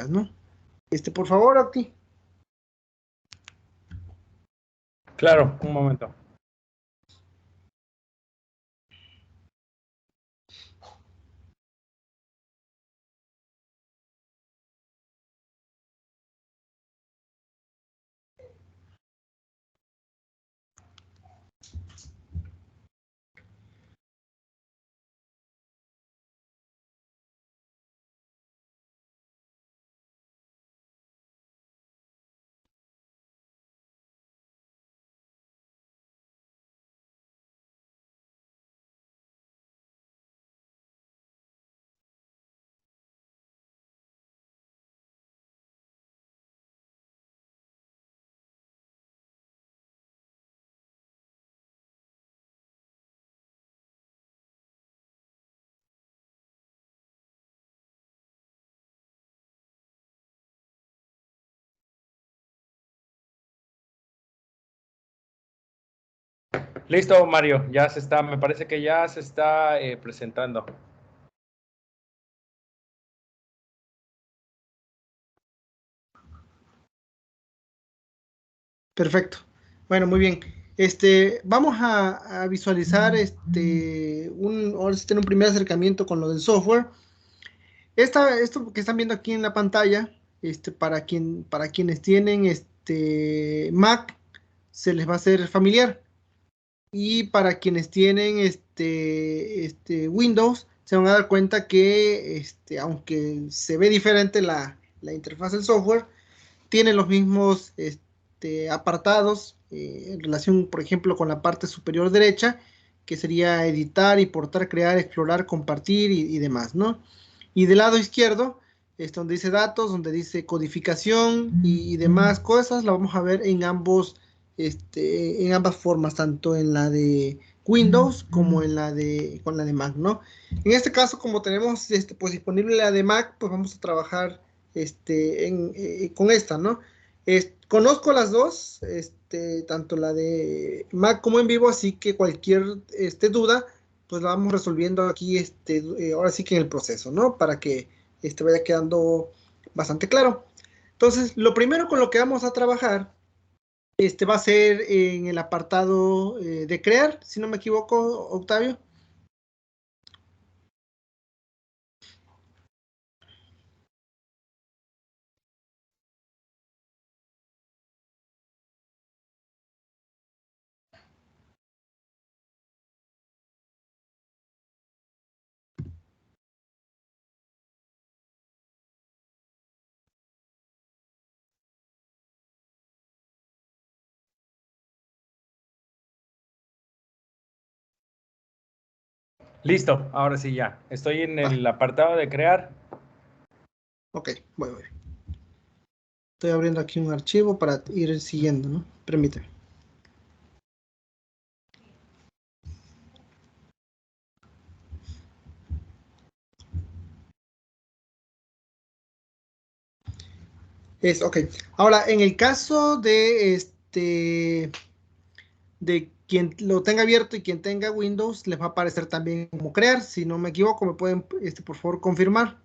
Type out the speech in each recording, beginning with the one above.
¿no? Por favor, Octi. Claro, un momento. Listo, Mario, ya se está, me parece que ya se está presentando. Perfecto. Bueno, muy bien. Vamos a visualizar ahora sí tener un primer acercamiento con lo del software. Esto que están viendo aquí en la pantalla, para quienes tienen Mac, se les va a hacer familiar. Y para quienes tienen Windows, se van a dar cuenta que aunque se ve diferente la interfaz del software, tiene los mismos apartados en relación, por ejemplo, con la parte superior derecha, que sería editar, importar, crear, explorar, compartir y demás, ¿no? Y del lado izquierdo, donde dice datos, donde dice codificación y demás cosas, la vamos a ver en ambas formas, tanto en la de Windows como con la de Mac, ¿no? En este caso, como tenemos pues disponible la de Mac, pues vamos a trabajar con esta, ¿no? Conozco las dos, tanto la de Mac como en vivo, así que cualquier duda, pues la vamos resolviendo aquí, ahora sí que en el proceso, ¿no? Para que vaya quedando bastante claro. Entonces, lo primero con lo que vamos a trabajar, va a ser en el apartado de crear, si no me equivoco, Octavio. Listo, ahora sí ya. Estoy en el apartado de crear. Ok, voy. Estoy abriendo aquí un archivo para ir siguiendo, ¿no? Permíteme. Ok. Ahora, en el caso de quien lo tenga abierto y quien tenga Windows, les va a aparecer también como crear. Si no me equivoco, me pueden, por favor, confirmar.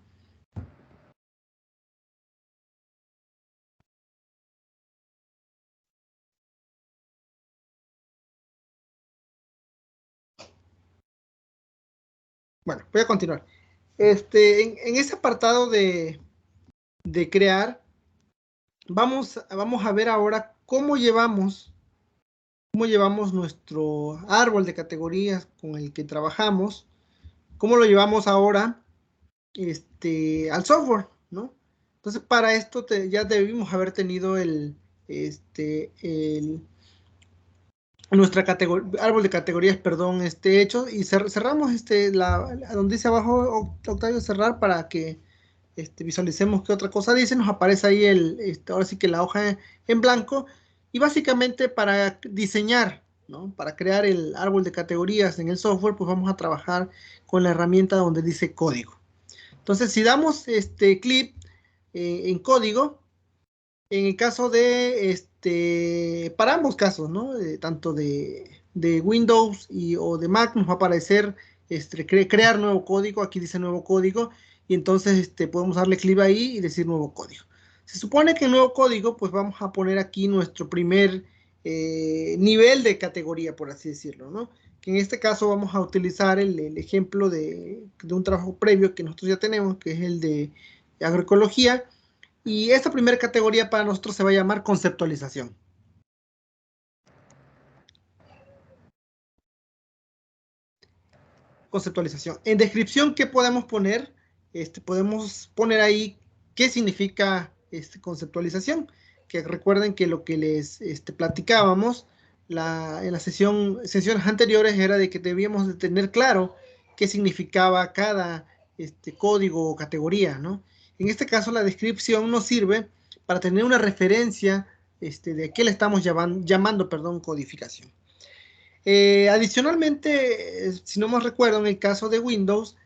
Bueno, voy a continuar. En ese apartado de crear, vamos a ver ahora cómo llevamos nuestro árbol de categorías con el que trabajamos, cómo lo llevamos ahora al software, ¿no? Entonces, para esto ya debimos haber tenido nuestra árbol de categorías, perdón, hecho, y cerramos donde dice abajo, Octavio, cerrar, para que visualicemos qué otra cosa dice. Nos aparece ahí ahora sí que la hoja en blanco, y básicamente para diseñar, ¿no? Para crear el árbol de categorías en el software, pues vamos a trabajar con la herramienta donde dice código. Entonces, si damos clic en código, en el caso para ambos casos, ¿no? Tanto de Windows o de Mac, nos va a aparecer crear nuevo código. Aquí dice nuevo código, y entonces podemos darle clic ahí y decir nuevo código. Se supone que en nuevo código, pues vamos a poner aquí nuestro primer nivel de categoría, por así decirlo, ¿no? Que en este caso vamos a utilizar el ejemplo de un trabajo previo que nosotros ya tenemos, que es el de agroecología, y esta primera categoría para nosotros se va a llamar conceptualización. Conceptualización. En descripción, ¿qué podemos poner? Podemos poner ahí qué significa conceptualización. Que recuerden que lo que les platicábamos en las sesiones anteriores era de que debíamos de tener claro qué significaba cada código o categoría, ¿no? En este caso, la descripción nos sirve para tener una referencia de qué le estamos llamando, perdón, codificación. Adicionalmente, si no me recuerdo, en el caso de Windows,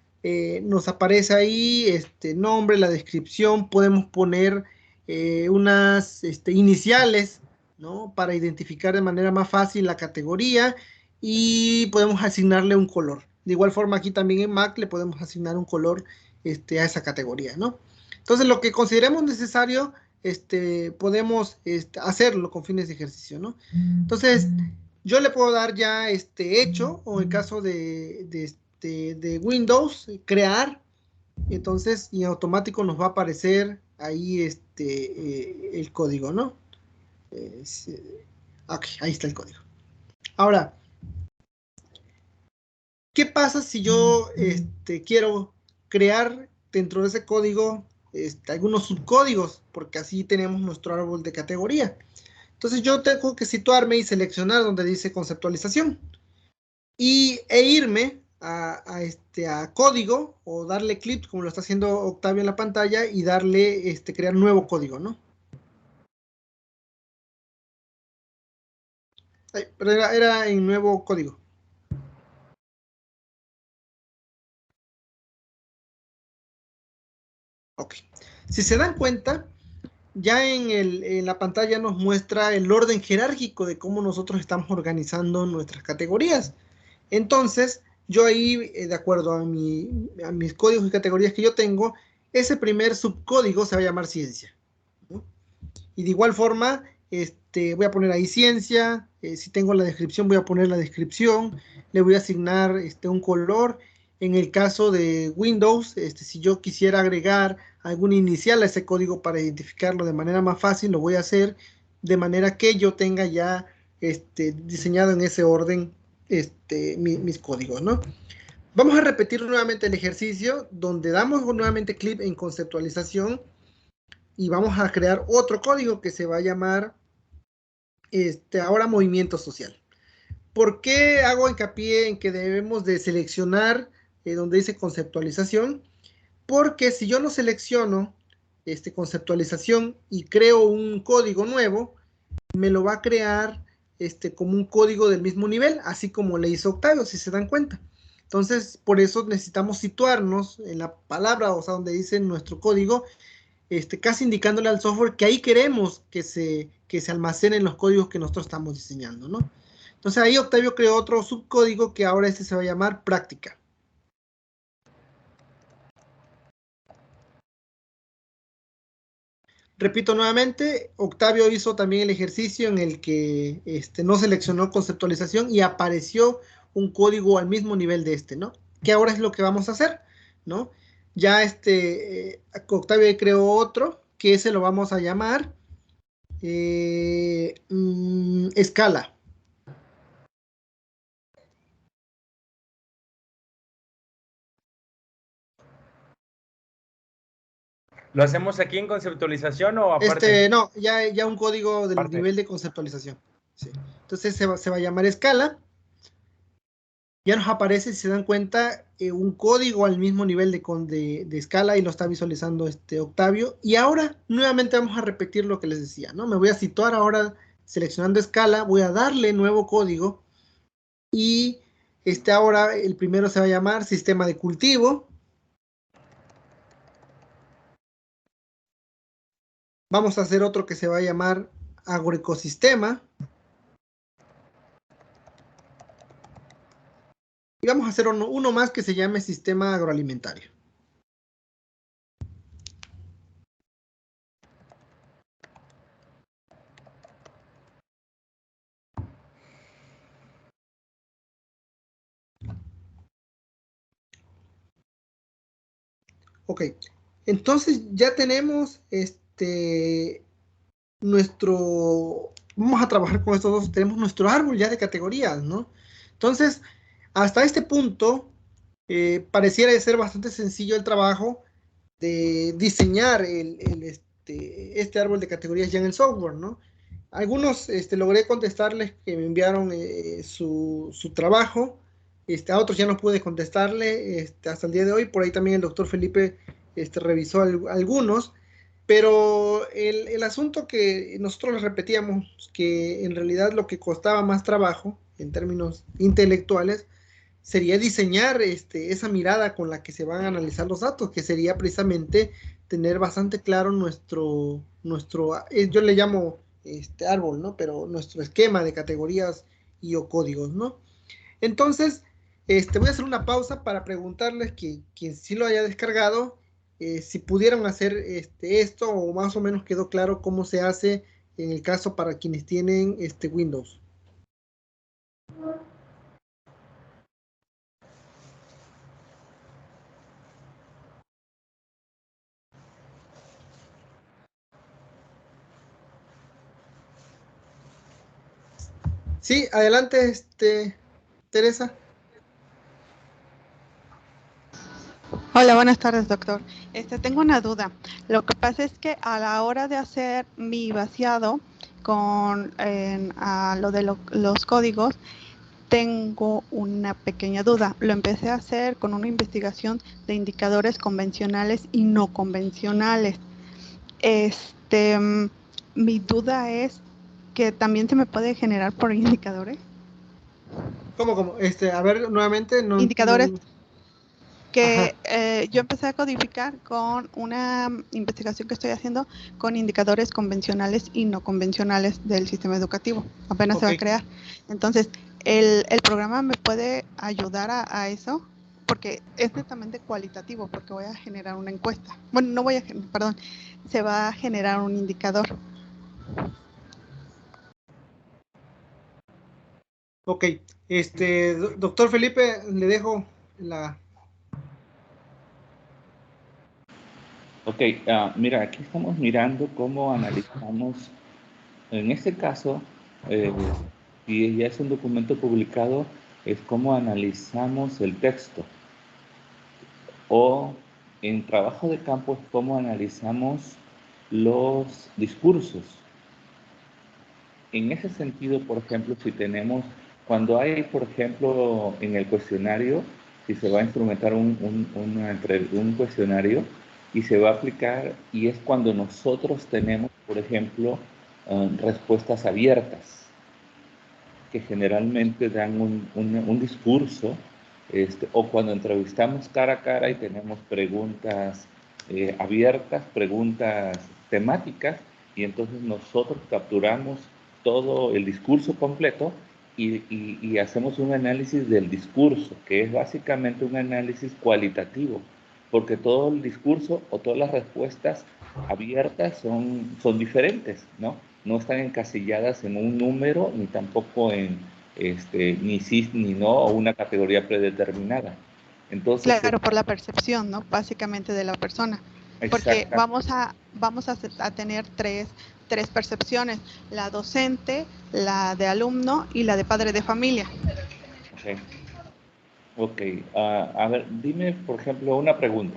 nos aparece ahí nombre, la descripción, podemos poner unas iniciales, ¿no? Para identificar de manera más fácil la categoría y podemos asignarle un color. De igual forma, aquí también en Mac le podemos asignar un color a esa categoría, ¿no? Entonces, lo que consideremos necesario, podemos hacerlo con fines de ejercicio, ¿no? Entonces, yo le puedo dar ya hecho, o en caso de Windows, crear, entonces, y en automático nos va a aparecer ahí el código, ¿no? Ok, ahí está el código. Ahora, ¿qué pasa si yo quiero crear dentro de ese código algunos subcódigos? Porque así tenemos nuestro árbol de categoría. Entonces yo tengo que situarme y seleccionar donde dice conceptualización e irme a código o darle clic como lo está haciendo Octavio en la pantalla y darle crear nuevo código, ¿no? Ay, pero era en nuevo código. Ok. Si se dan cuenta, ya en la pantalla nos muestra el orden jerárquico de cómo nosotros estamos organizando nuestras categorías. Entonces, yo ahí, de acuerdo a mis códigos y categorías que yo tengo, ese primer subcódigo se va a llamar ciencia, ¿no? Y de igual forma, voy a poner ahí ciencia, si tengo la descripción voy a poner la descripción, le voy a asignar un color. En el caso de Windows, si yo quisiera agregar algún inicial a ese código para identificarlo de manera más fácil, lo voy a hacer de manera que yo tenga ya diseñado en ese orden mis códigos, ¿no? Vamos a repetir nuevamente el ejercicio donde damos nuevamente clic en conceptualización y vamos a crear otro código que se va a llamar ahora movimiento social. ¿Por qué hago hincapié en que debemos de seleccionar donde dice conceptualización? Porque si yo no selecciono conceptualización y creo un código nuevo, me lo va a crear como un código del mismo nivel, así como le hizo Octavio, si se dan cuenta. Entonces, por eso necesitamos situarnos en la palabra, o sea, donde dice nuestro código, casi indicándole al software que ahí queremos que se almacenen los códigos que nosotros estamos diseñando, ¿no? Entonces ahí Octavio creó otro subcódigo que ahora se va a llamar práctica. Repito nuevamente, Octavio hizo también el ejercicio en el que no seleccionó conceptualización y apareció un código al mismo nivel de ¿no? Que ahora es lo que vamos a hacer, ¿no? Ya Octavio creó otro, que ese lo vamos a llamar escala. ¿Lo hacemos aquí en conceptualización o aparte? No, ya un código del Aparte. nivel de conceptualización. Sí. Entonces se va a llamar escala. Ya nos aparece, si se dan cuenta, un código al mismo nivel de escala y lo está visualizando Octavio. Y ahora nuevamente vamos a repetir lo que les decía, ¿no? Me voy a situar ahora seleccionando escala, voy a darle nuevo código y ahora el primero se va a llamar sistema de cultivo. Vamos a hacer otro que se va a llamar agroecosistema. Y vamos a hacer uno más que se llame sistema agroalimentario. Ok, entonces ya tenemos vamos a trabajar con estos dos, tenemos nuestro árbol ya de categorías, ¿no? Entonces, hasta este punto, pareciera ser bastante sencillo el trabajo de diseñar este árbol de categorías ya en el software, ¿no? Algunos logré contestarles que me enviaron su trabajo, a otros ya no pude contestarle hasta el día de hoy, por ahí también el doctor Felipe revisó algunos, pero el asunto que nosotros les repetíamos, que en realidad lo que costaba más trabajo en términos intelectuales, sería diseñar esa mirada con la que se van a analizar los datos, que sería precisamente tener bastante claro yo le llamo árbol, ¿no? Pero nuestro esquema de categorías y o códigos, ¿no? Entonces, voy a hacer una pausa para preguntarles que quien sí lo haya descargado, si pudieron hacer esto o más o menos quedó claro cómo se hace en el caso para quienes tienen Windows. Sí, adelante, Teresa. Hola, buenas tardes, doctor. Tengo una duda. Lo que pasa es que a la hora de hacer mi vaciado a lo de los códigos, tengo una pequeña duda. Lo empecé a hacer con una investigación de indicadores convencionales y no convencionales. Mi duda es que también se me puede generar por indicadores. ¿Cómo? A ver, nuevamente, Indicadores que Ajá. yo empecé a codificar con una investigación que estoy haciendo con indicadores convencionales y no convencionales del sistema educativo. Apenas se va a crear. Entonces, ¿el programa me puede ayudar a eso? Porque es netamente cualitativo, porque voy a generar una encuesta. Bueno, no voy a, perdón, se va a generar un indicador. Ok, doctor Felipe, le dejo la... Ok, mira, aquí estamos mirando cómo analizamos, en este caso, si ya es un documento publicado, es cómo analizamos el texto. O en trabajo de campo es cómo analizamos los discursos. En ese sentido, por ejemplo, si tenemos, cuando hay, por ejemplo, en el cuestionario, si se va a instrumentar un cuestionario y se va a aplicar, y es cuando nosotros tenemos, por ejemplo, respuestas abiertas, que generalmente dan un discurso, o cuando entrevistamos cara a cara y tenemos preguntas abiertas, preguntas temáticas, y entonces nosotros capturamos todo el discurso completo y hacemos un análisis del discurso, que es básicamente un análisis cualitativo, porque todo el discurso o todas las respuestas abiertas son diferentes, ¿no? No están encasilladas en un número, ni tampoco en ni sí ni no, o una categoría predeterminada. Entonces, Claro, por la percepción, ¿no? Básicamente de la persona. Porque exacta. vamos a tener tres percepciones, la docente, la de alumno y la de padre de familia. Ok, a ver, dime, por ejemplo, una pregunta.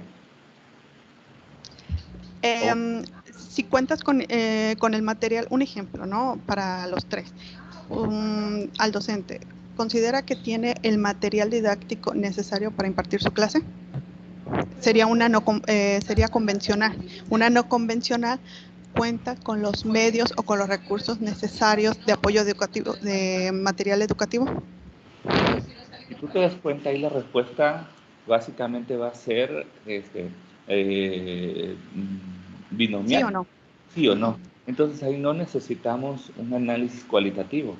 Si cuentas con el material, un ejemplo, ¿no? Para los tres. Al docente, ¿considera que tiene el material didáctico necesario para impartir su clase? Sería sería convencional. Una no convencional cuenta con los medios o con los recursos necesarios de apoyo educativo, de material educativo. Si tú te das cuenta, ahí la respuesta básicamente va a ser binomial. ¿Sí o no? Sí o no. Entonces ahí no necesitamos un análisis cualitativo.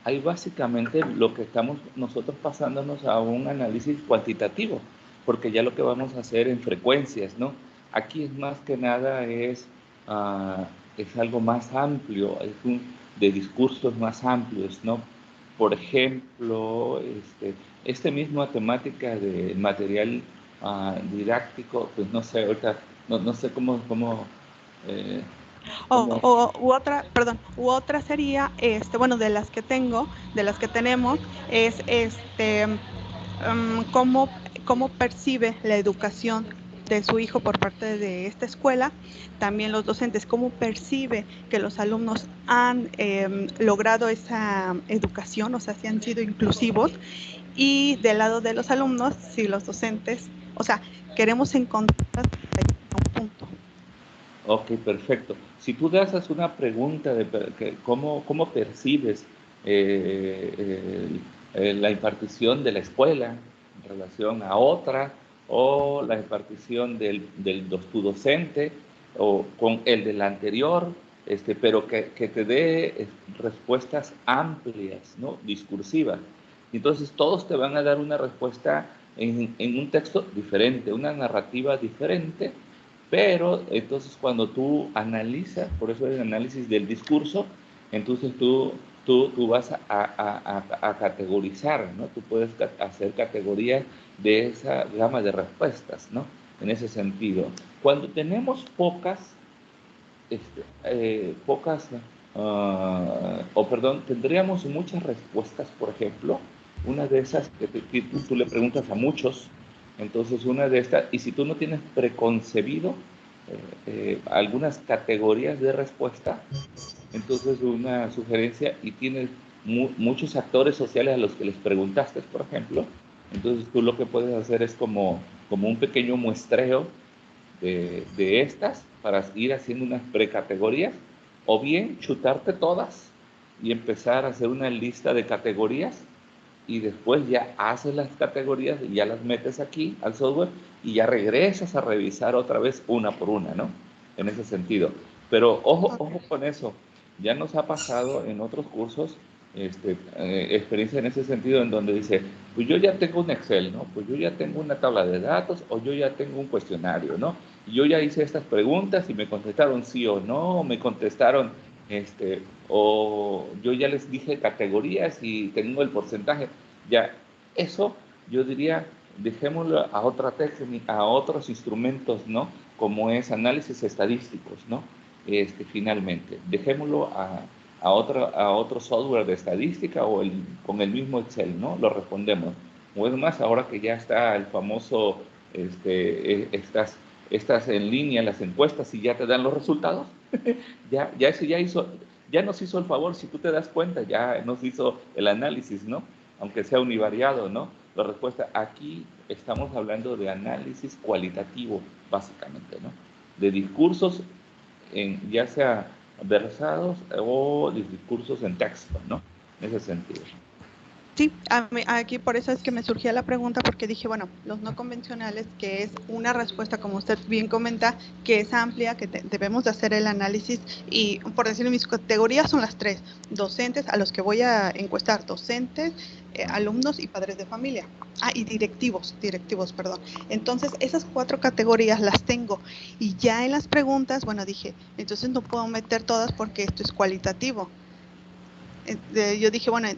Ahí básicamente lo que estamos nosotros pasándonos a un análisis cuantitativo, porque ya lo que vamos a hacer en frecuencias, ¿no? Aquí es más que nada es algo más amplio, de discursos más amplios, ¿no? Por ejemplo, misma temática del material didáctico, pues no sé, ahorita no sé cómo u otra sería, bueno, de las que tenemos, es cómo percibe la educación de su hijo por parte de esta escuela, también los docentes, cómo percibe que los alumnos han logrado esa educación, o sea, si han sido inclusivos, y del lado de los alumnos, si los docentes, o sea, queremos encontrar un punto. Ok, perfecto. Si tú te haces una pregunta de cómo percibes la impartición de la escuela en relación a otra, o la impartición tu docente, o con el del anterior, pero que te dé respuestas amplias, ¿no? Discursivas. Entonces todos te van a dar una respuesta en un texto diferente, una narrativa diferente. Pero entonces cuando tú analizas, por eso el análisis del discurso, entonces tú vas a categorizar, ¿no? Tú puedes hacer categorías de esa gama de respuestas, ¿no? En ese sentido. Cuando tenemos pocas, tendríamos muchas respuestas, por ejemplo, una de esas que tú le preguntas a muchos, entonces una de estas, y si tú no tienes preconcebido algunas categorías de respuesta, entonces una sugerencia, y tienes muchos actores sociales a los que les preguntaste, por ejemplo, entonces tú lo que puedes hacer es como un pequeño muestreo de estas para ir haciendo unas precategorías, o bien chutarte todas y empezar a hacer una lista de categorías, y después ya haces las categorías y ya las metes aquí al software y ya regresas a revisar otra vez una por una, ¿no? En ese sentido. Pero ojo con eso. Ya nos ha pasado en otros cursos experiencia en ese sentido, en donde dice, pues yo ya tengo un Excel, ¿no? Pues yo ya tengo una tabla de datos, o yo ya tengo un cuestionario, ¿no? Y yo ya hice estas preguntas y me contestaron sí o no, o me contestaron, o yo ya les dije categorías y tengo el porcentaje. Ya, eso yo diría, dejémoslo a otra técnica, a otros instrumentos, ¿no? Como es análisis estadísticos, ¿no? Finalmente, dejémoslo a otro software de estadística, o con el mismo Excel, ¿no? Lo respondemos. O es más, ahora que ya está el famoso, estás en línea las encuestas y ya te dan los resultados, ya nos hizo el favor, si tú te das cuenta, ya nos hizo el análisis, ¿no? Aunque sea univariado, ¿no? La respuesta, aquí estamos hablando de análisis cualitativo, básicamente, ¿no? De discursos, ya sea versados o discursos en texto, ¿no? En ese sentido. Sí, aquí por eso es que me surgía la pregunta, porque dije, bueno, los no convencionales, que es una respuesta, como usted bien comenta, que es amplia, que debemos de hacer el análisis, y por decirlo, mis categorías son las 3, docentes, a los que voy a encuestar, docentes, alumnos y padres de familia. Y directivos, perdón. Entonces, esas 4 categorías las tengo, y ya en las preguntas, bueno, dije, entonces no puedo meter todas porque esto es cualitativo. Yo dije, bueno,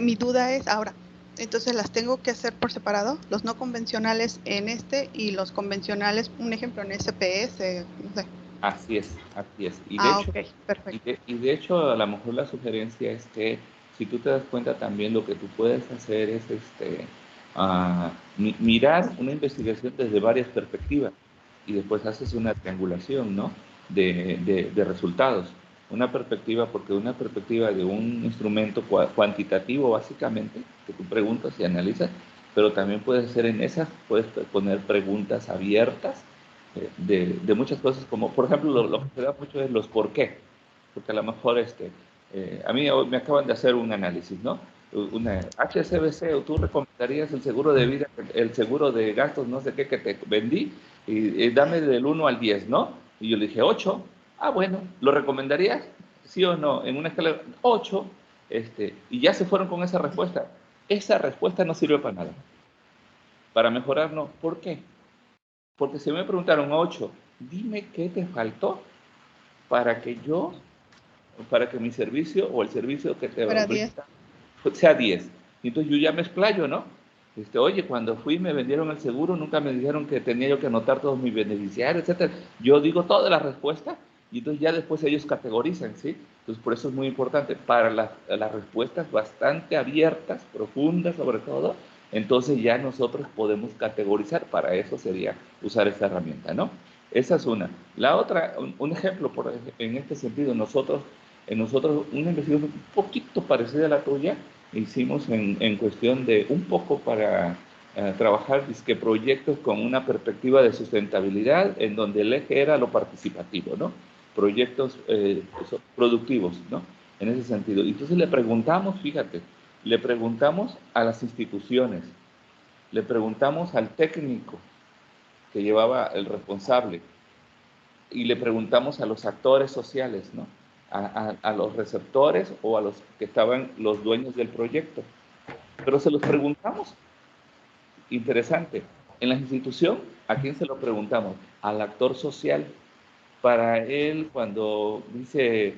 mi duda es ahora, entonces las tengo que hacer por separado, los no convencionales en y los convencionales, un ejemplo en SPS, no sé. Así es. Y de hecho, ok, perfecto. y de hecho, a lo mejor la sugerencia es que, si tú te das cuenta, también lo que tú puedes hacer es mirar una investigación desde varias perspectivas, y después haces una triangulación, ¿no? de resultados. Una perspectiva, porque una perspectiva de un instrumento cuantitativo, básicamente, que tú preguntas y analizas, pero también puedes hacer en esas, puedes poner preguntas abiertas de muchas cosas, como por ejemplo lo que se da mucho es los por qué, porque a lo mejor a mí hoy me acaban de hacer un análisis, ¿no? Una HSBC, o tú recomendarías el seguro de vida, el seguro de gastos, no sé qué, que te vendí, y dame del 1 al 10, ¿no? Y yo le dije 8. Bueno, ¿lo recomendarías? ¿Sí o no? En una escala 8, y ya se fueron con esa respuesta. Esa respuesta no sirve para nada. Para mejorar, no. ¿Por qué? Porque si me preguntaron 8, dime qué te faltó para que mi servicio, o el servicio que te Para 10. brinda, sea 10. Y entonces yo ya me explayo, ¿no? Oye, cuando fui me vendieron el seguro, nunca me dijeron que tenía yo que anotar todos mis beneficiarios, etcétera. Yo digo toda la respuesta y entonces ya después ellos categorizan, ¿sí? Entonces por eso es muy importante, para las respuestas bastante abiertas, profundas sobre todo, entonces ya nosotros podemos categorizar, para eso sería usar esta herramienta, ¿no? Esa es una. La otra, un ejemplo en este sentido, nosotros, una investigación un poquito parecida a la tuya, hicimos en cuestión de un poco para trabajar proyectos con una perspectiva de sustentabilidad, en donde el eje era lo participativo, ¿no? Proyectos productivos, ¿no? En ese sentido. Entonces le preguntamos, fíjate, le preguntamos a las instituciones, le preguntamos al técnico que llevaba el responsable, y le preguntamos a los actores sociales, ¿no? A los receptores o a los que estaban los dueños del proyecto. Pero se los preguntamos. Interesante. En la institución, ¿a quién se lo preguntamos? Al actor social. Para él, cuando dice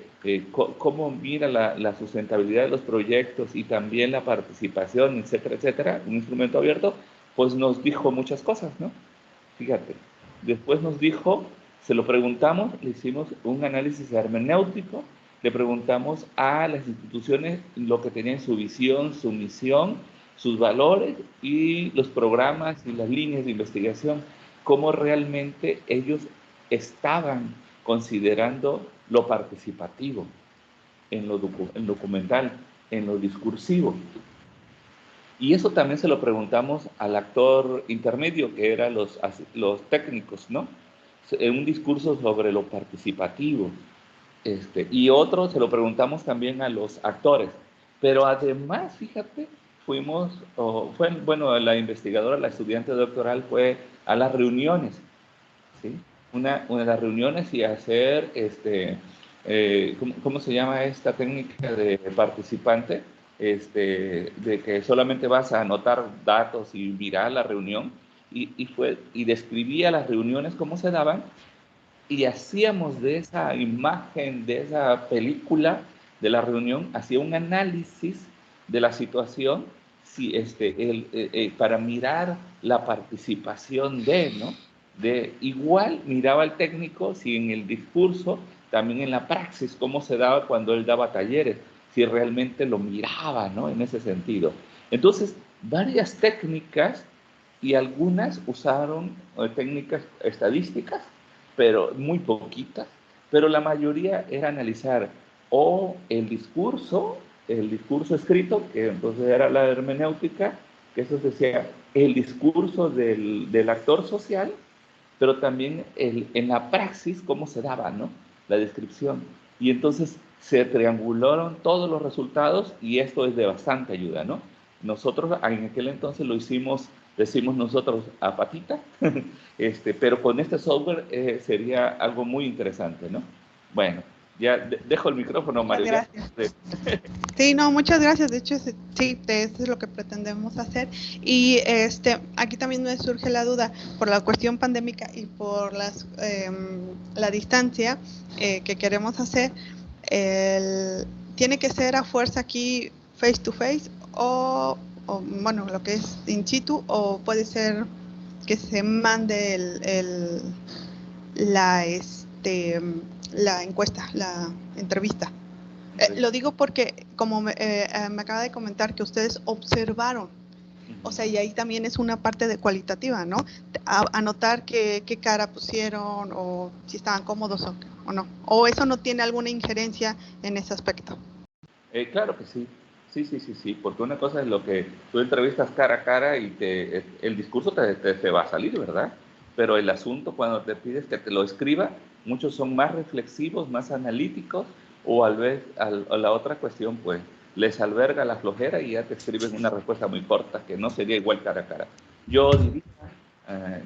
cómo mira la sustentabilidad de los proyectos y también la participación, etcétera, un instrumento abierto, pues nos dijo muchas cosas, ¿no? Fíjate. Después nos dijo, se lo preguntamos, le hicimos un análisis hermenéutico, le preguntamos a las instituciones lo que tenían su visión, su misión, sus valores y los programas y las líneas de investigación, cómo realmente ellos estaban considerando lo participativo en lo documental, en lo discursivo. Y eso también se lo preguntamos al actor intermedio, que eran los técnicos, ¿no? Un discurso sobre lo participativo. Y otro se lo preguntamos también a los actores. Pero además, fíjate, bueno, la investigadora, la estudiante doctoral fue a las reuniones, ¿sí? Una de las reuniones y hacer, ¿cómo se llama esta técnica de participante? De que solamente vas a anotar datos y mirar la reunión, y describía las reuniones, cómo se daban, y hacíamos de esa imagen, de esa película de la reunión, hacía un análisis de la situación, si, para mirar la participación ¿no? Igual miraba al técnico, si en el discurso, también en la praxis, cómo se daba cuando él daba talleres, si realmente lo miraba, ¿no? En ese sentido. Entonces, varias técnicas, y algunas usaron técnicas estadísticas, pero muy poquitas, pero la mayoría era analizar o el discurso escrito, que entonces era la hermenéutica, que eso decía el discurso del actor social, pero también en la praxis cómo se daba, ¿no? La descripción. Y entonces se triangularon todos los resultados, y esto es de bastante ayuda, ¿no? Nosotros en aquel entonces lo hicimos, decimos nosotros, a patita, pero con este software sería algo muy interesante, ¿no? Bueno, ya dejo el micrófono, Mario. Gracias. Sí, no, muchas gracias. De hecho, sí, eso es lo que pretendemos hacer. Y aquí también me surge la duda, por la cuestión pandémica y por la distancia que queremos hacer, ¿tiene que ser a fuerza aquí face to face o bueno, lo que es in situ, o puede ser que se mande la encuesta, la entrevista? Lo digo porque, como me acaba de comentar, que ustedes observaron, o sea, y ahí también es una parte de cualitativa, ¿no? Anotar qué cara pusieron, o si estaban cómodos o no. O eso no tiene alguna injerencia en ese aspecto. Claro que sí. Sí, porque una cosa es lo que tú entrevistas cara a cara y el discurso te va a salir, ¿verdad? Pero el asunto, cuando te pides que te lo escriba, muchos son más reflexivos, más analíticos, o a la otra cuestión, pues, les alberga la flojera y ya te escriben una respuesta muy corta, que no sería igual cara a cara. Yo diría,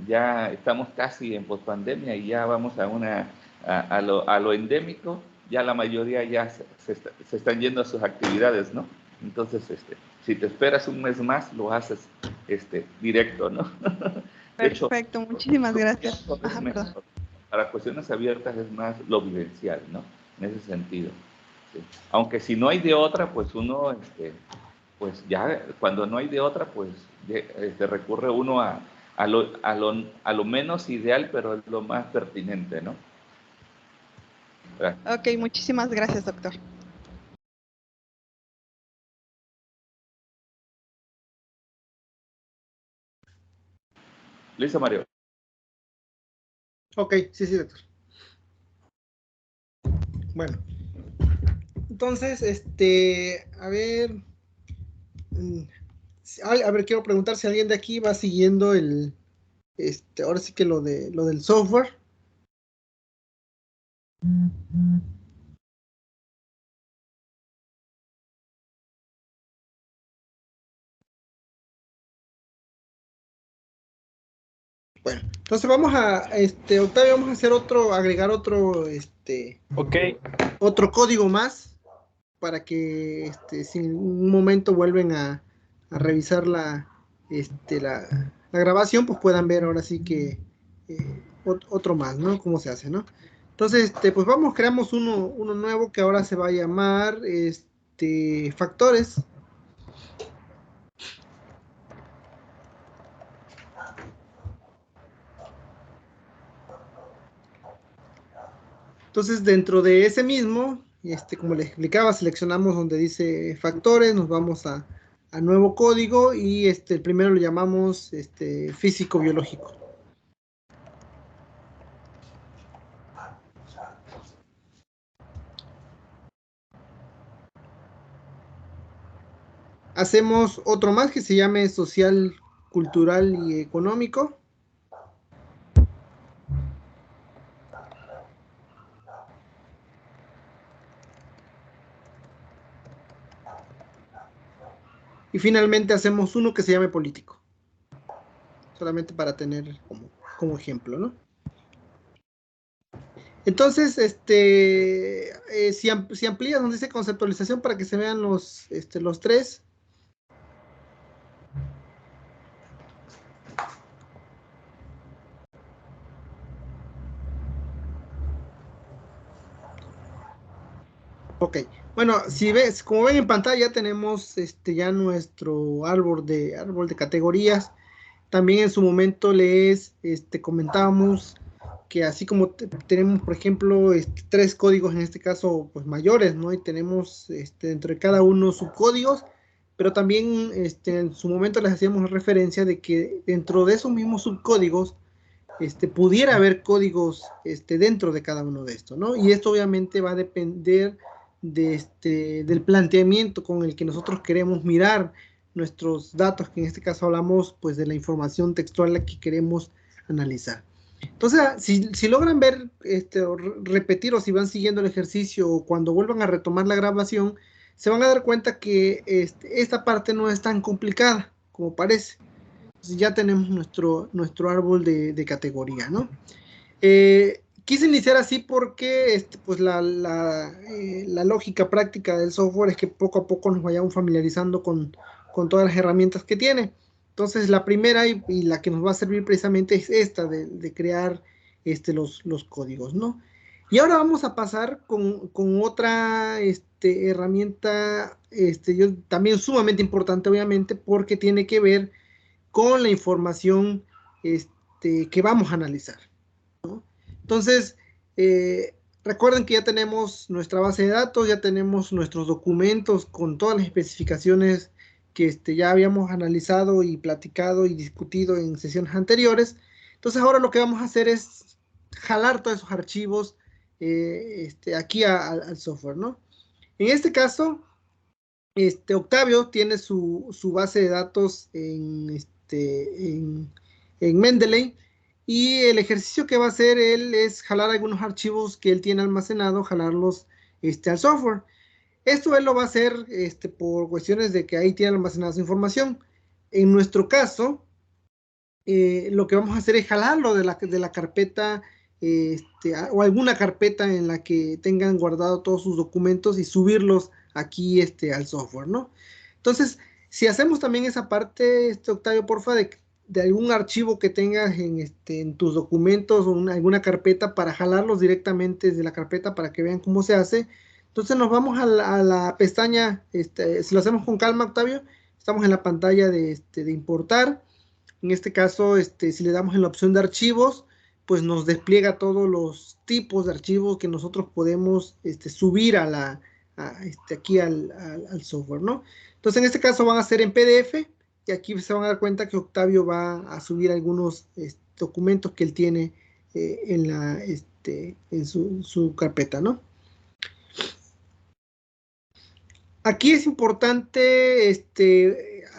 ya estamos casi en pospandemia y ya vamos a lo endémico, ya la mayoría ya se están yendo a sus actividades, ¿no? Entonces, si te esperas un mes más, lo haces directo, ¿no? Perfecto, muchísimas gracias. Para cuestiones abiertas es más lo vivencial, ¿no? En ese sentido. ¿Sí? Aunque si no hay de otra, pues uno, pues ya cuando no hay de otra, pues recurre uno a lo menos ideal, pero es lo más pertinente, ¿no? Gracias. Ok, muchísimas gracias, doctor. Listo, Mario. Ok, sí, doctor. Bueno, entonces, a ver, quiero preguntar si alguien de aquí va siguiendo ahora sí que lo del software. Bueno, entonces vamos a, Octavio, vamos a hacer agregar Ok, otro código más para que, si en un momento vuelven a revisar la grabación, pues puedan ver ahora sí que otro más, ¿no? Cómo se hace, ¿no? Entonces, pues creamos uno nuevo que ahora se va a llamar, factores. Entonces, dentro de ese mismo, como les explicaba, seleccionamos donde dice factores, nos vamos a nuevo código y el primero lo llamamos físico-biológico. Hacemos otro más que se llame social, cultural y económico. Y finalmente hacemos uno que se llame político. Solamente para tener como ejemplo, ¿no? Entonces, si amplías donde dice conceptualización para que se vean los tres. Ok, bueno, como ven en pantalla, tenemos ya nuestro árbol de categorías. También en su momento les comentábamos que así como tenemos, por ejemplo, tres códigos en este caso, pues mayores, ¿no? Y tenemos dentro de cada uno subcódigos, pero también en su momento les hacíamos referencia de que dentro de esos mismos subcódigos pudiera haber códigos dentro de cada uno de estos, ¿no? Y esto obviamente va a depender del planteamiento con el que nosotros queremos mirar nuestros datos, que en este caso hablamos pues de la información textual que queremos analizar. Entonces, si logran ver, o repetir, o si van siguiendo el ejercicio, o cuando vuelvan a retomar la grabación, se van a dar cuenta que esta parte no es tan complicada como parece. Entonces ya tenemos nuestro árbol de categoría, ¿no? Quise iniciar así porque pues la lógica práctica del software es que poco a poco nos vayamos familiarizando con todas las herramientas que tiene. Entonces la primera y la que nos va a servir precisamente es esta de crear los códigos, ¿no? Y ahora vamos a pasar con otra herramienta también sumamente importante, obviamente, porque tiene que ver con la información que vamos a analizar, ¿no? Entonces, recuerden que ya tenemos nuestra base de datos, ya tenemos nuestros documentos con todas las especificaciones que ya habíamos analizado y platicado y discutido en sesiones anteriores. Entonces, ahora lo que vamos a hacer es jalar todos esos archivos aquí al software, ¿no? En este caso, Octavio tiene su base de datos en Mendeley, y el ejercicio que va a hacer él es jalar algunos archivos que él tiene almacenado, jalarlos al software. Esto él lo va a hacer por cuestiones de que ahí tiene almacenada su información. En nuestro caso, lo que vamos a hacer es jalarlo de la carpeta, o alguna carpeta en la que tengan guardado todos sus documentos, y subirlos aquí al software, ¿no? Entonces, si hacemos también esa parte, Octavio, porfa, de algún archivo que tengas en tus documentos, o alguna carpeta, para jalarlos directamente desde la carpeta para que vean cómo se hace. Entonces nos vamos a la pestaña, si lo hacemos con calma, Octavio, estamos en la pantalla de importar. En este caso, si le damos en la opción de archivos, pues nos despliega todos los tipos de archivos que nosotros podemos subir aquí al software, ¿no? Entonces, en este caso van a ser en PDF, y aquí se van a dar cuenta que Octavio va a subir algunos documentos que él tiene en su carpeta, ¿no? Aquí es importante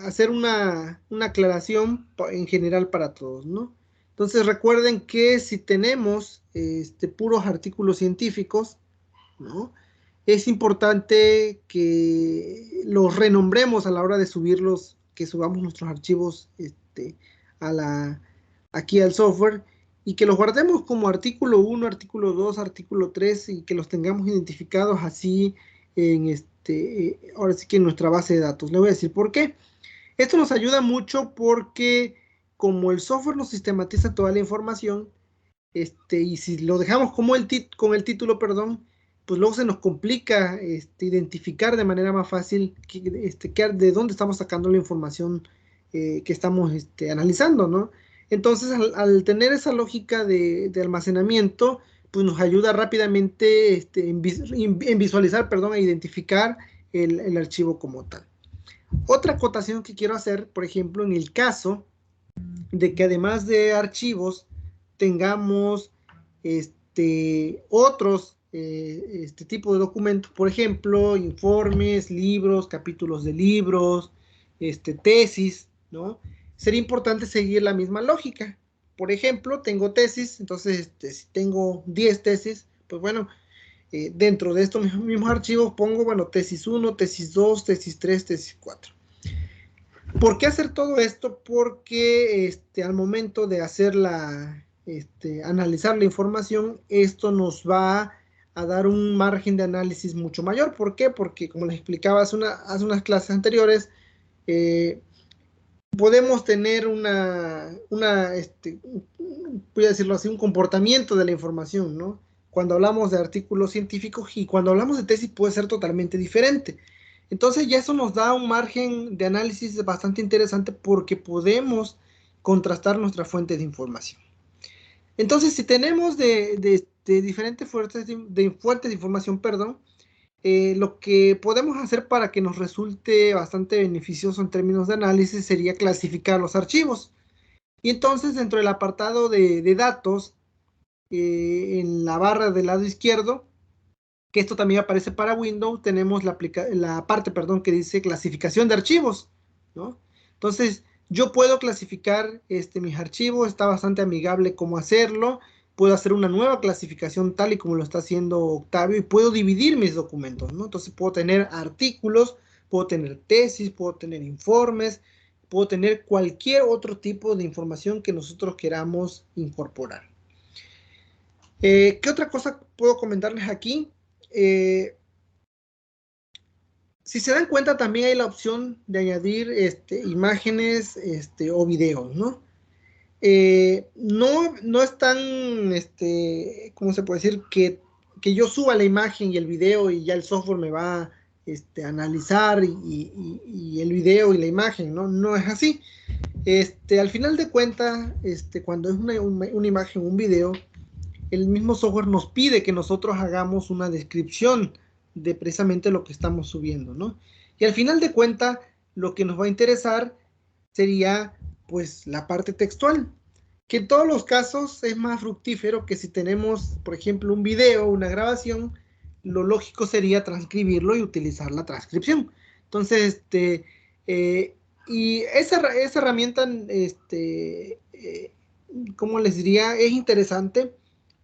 hacer una aclaración en general para todos, ¿no? Entonces recuerden que si tenemos puros artículos científicos, ¿no? Es importante que los renombremos a la hora de subirlos, que subamos nuestros archivos aquí al software, y que los guardemos como artículo 1, artículo 2, artículo 3, y que los tengamos identificados así ahora sí que en nuestra base de datos. Le voy a decir por qué. Esto nos ayuda mucho porque como el software nos sistematiza toda la información, y si lo dejamos como con el título, perdón, pues luego se nos complica identificar de manera más fácil de dónde estamos sacando la información que estamos analizando, ¿no? Entonces, al tener esa lógica de almacenamiento, pues nos ayuda rápidamente en visualizar, perdón, a identificar el archivo como tal. Otra acotación que quiero hacer, por ejemplo, en el caso de que además de archivos tengamos otros tipo de documentos, por ejemplo, informes, libros, capítulos de libros, tesis, ¿no? Sería importante seguir la misma lógica. Por ejemplo, tengo tesis, entonces si tengo 10 tesis, pues bueno, dentro de estos mismos archivos pongo, bueno, tesis 1, tesis 2, tesis 3, tesis 4. ¿Por qué hacer todo esto? Porque al momento de hacer analizar la información, esto nos va a dar un margen de análisis mucho mayor. ¿Por qué? Porque, como les explicaba hace unas clases anteriores, podemos tener voy a decirlo así, un comportamiento de la información, ¿no? Cuando hablamos de artículos científicos y cuando hablamos de tesis puede ser totalmente diferente. Entonces ya eso nos da un margen de análisis bastante interesante porque podemos contrastar nuestra fuente de información. Entonces, si tenemos de diferentes fuentes de información, perdón, lo que podemos hacer para que nos resulte bastante beneficioso en términos de análisis sería clasificar los archivos. Y entonces, dentro del apartado de datos, en la barra del lado izquierdo, que esto también aparece para Windows, tenemos la parte, perdón, que dice clasificación de archivos, ¿no? Entonces, yo puedo clasificar mis archivos, está bastante amigable cómo hacerlo, puedo hacer una nueva clasificación tal y como lo está haciendo Octavio, y puedo dividir mis documentos, ¿no? Entonces puedo tener artículos, puedo tener tesis, puedo tener informes, puedo tener cualquier otro tipo de información que nosotros queramos incorporar. ¿Qué otra cosa puedo comentarles aquí? Si se dan cuenta, también hay la opción de añadir imágenes o videos, ¿no? No es tan, ¿cómo se puede decir? Que yo suba la imagen y el video y ya el software me va a analizar y el video y la imagen, ¿no? No es así. Al final de cuentas, cuando es una imagen, un video, el mismo software nos pide que nosotros hagamos una descripción de precisamente lo que estamos subiendo, ¿no? Y al final de cuentas, lo que nos va a interesar sería, pues, la parte textual, que en todos los casos es más fructífero que si tenemos, por ejemplo, un video, una grabación, lo lógico sería transcribirlo y utilizar la transcripción. Entonces, y esa herramienta, ¿cómo les diría? Es interesante,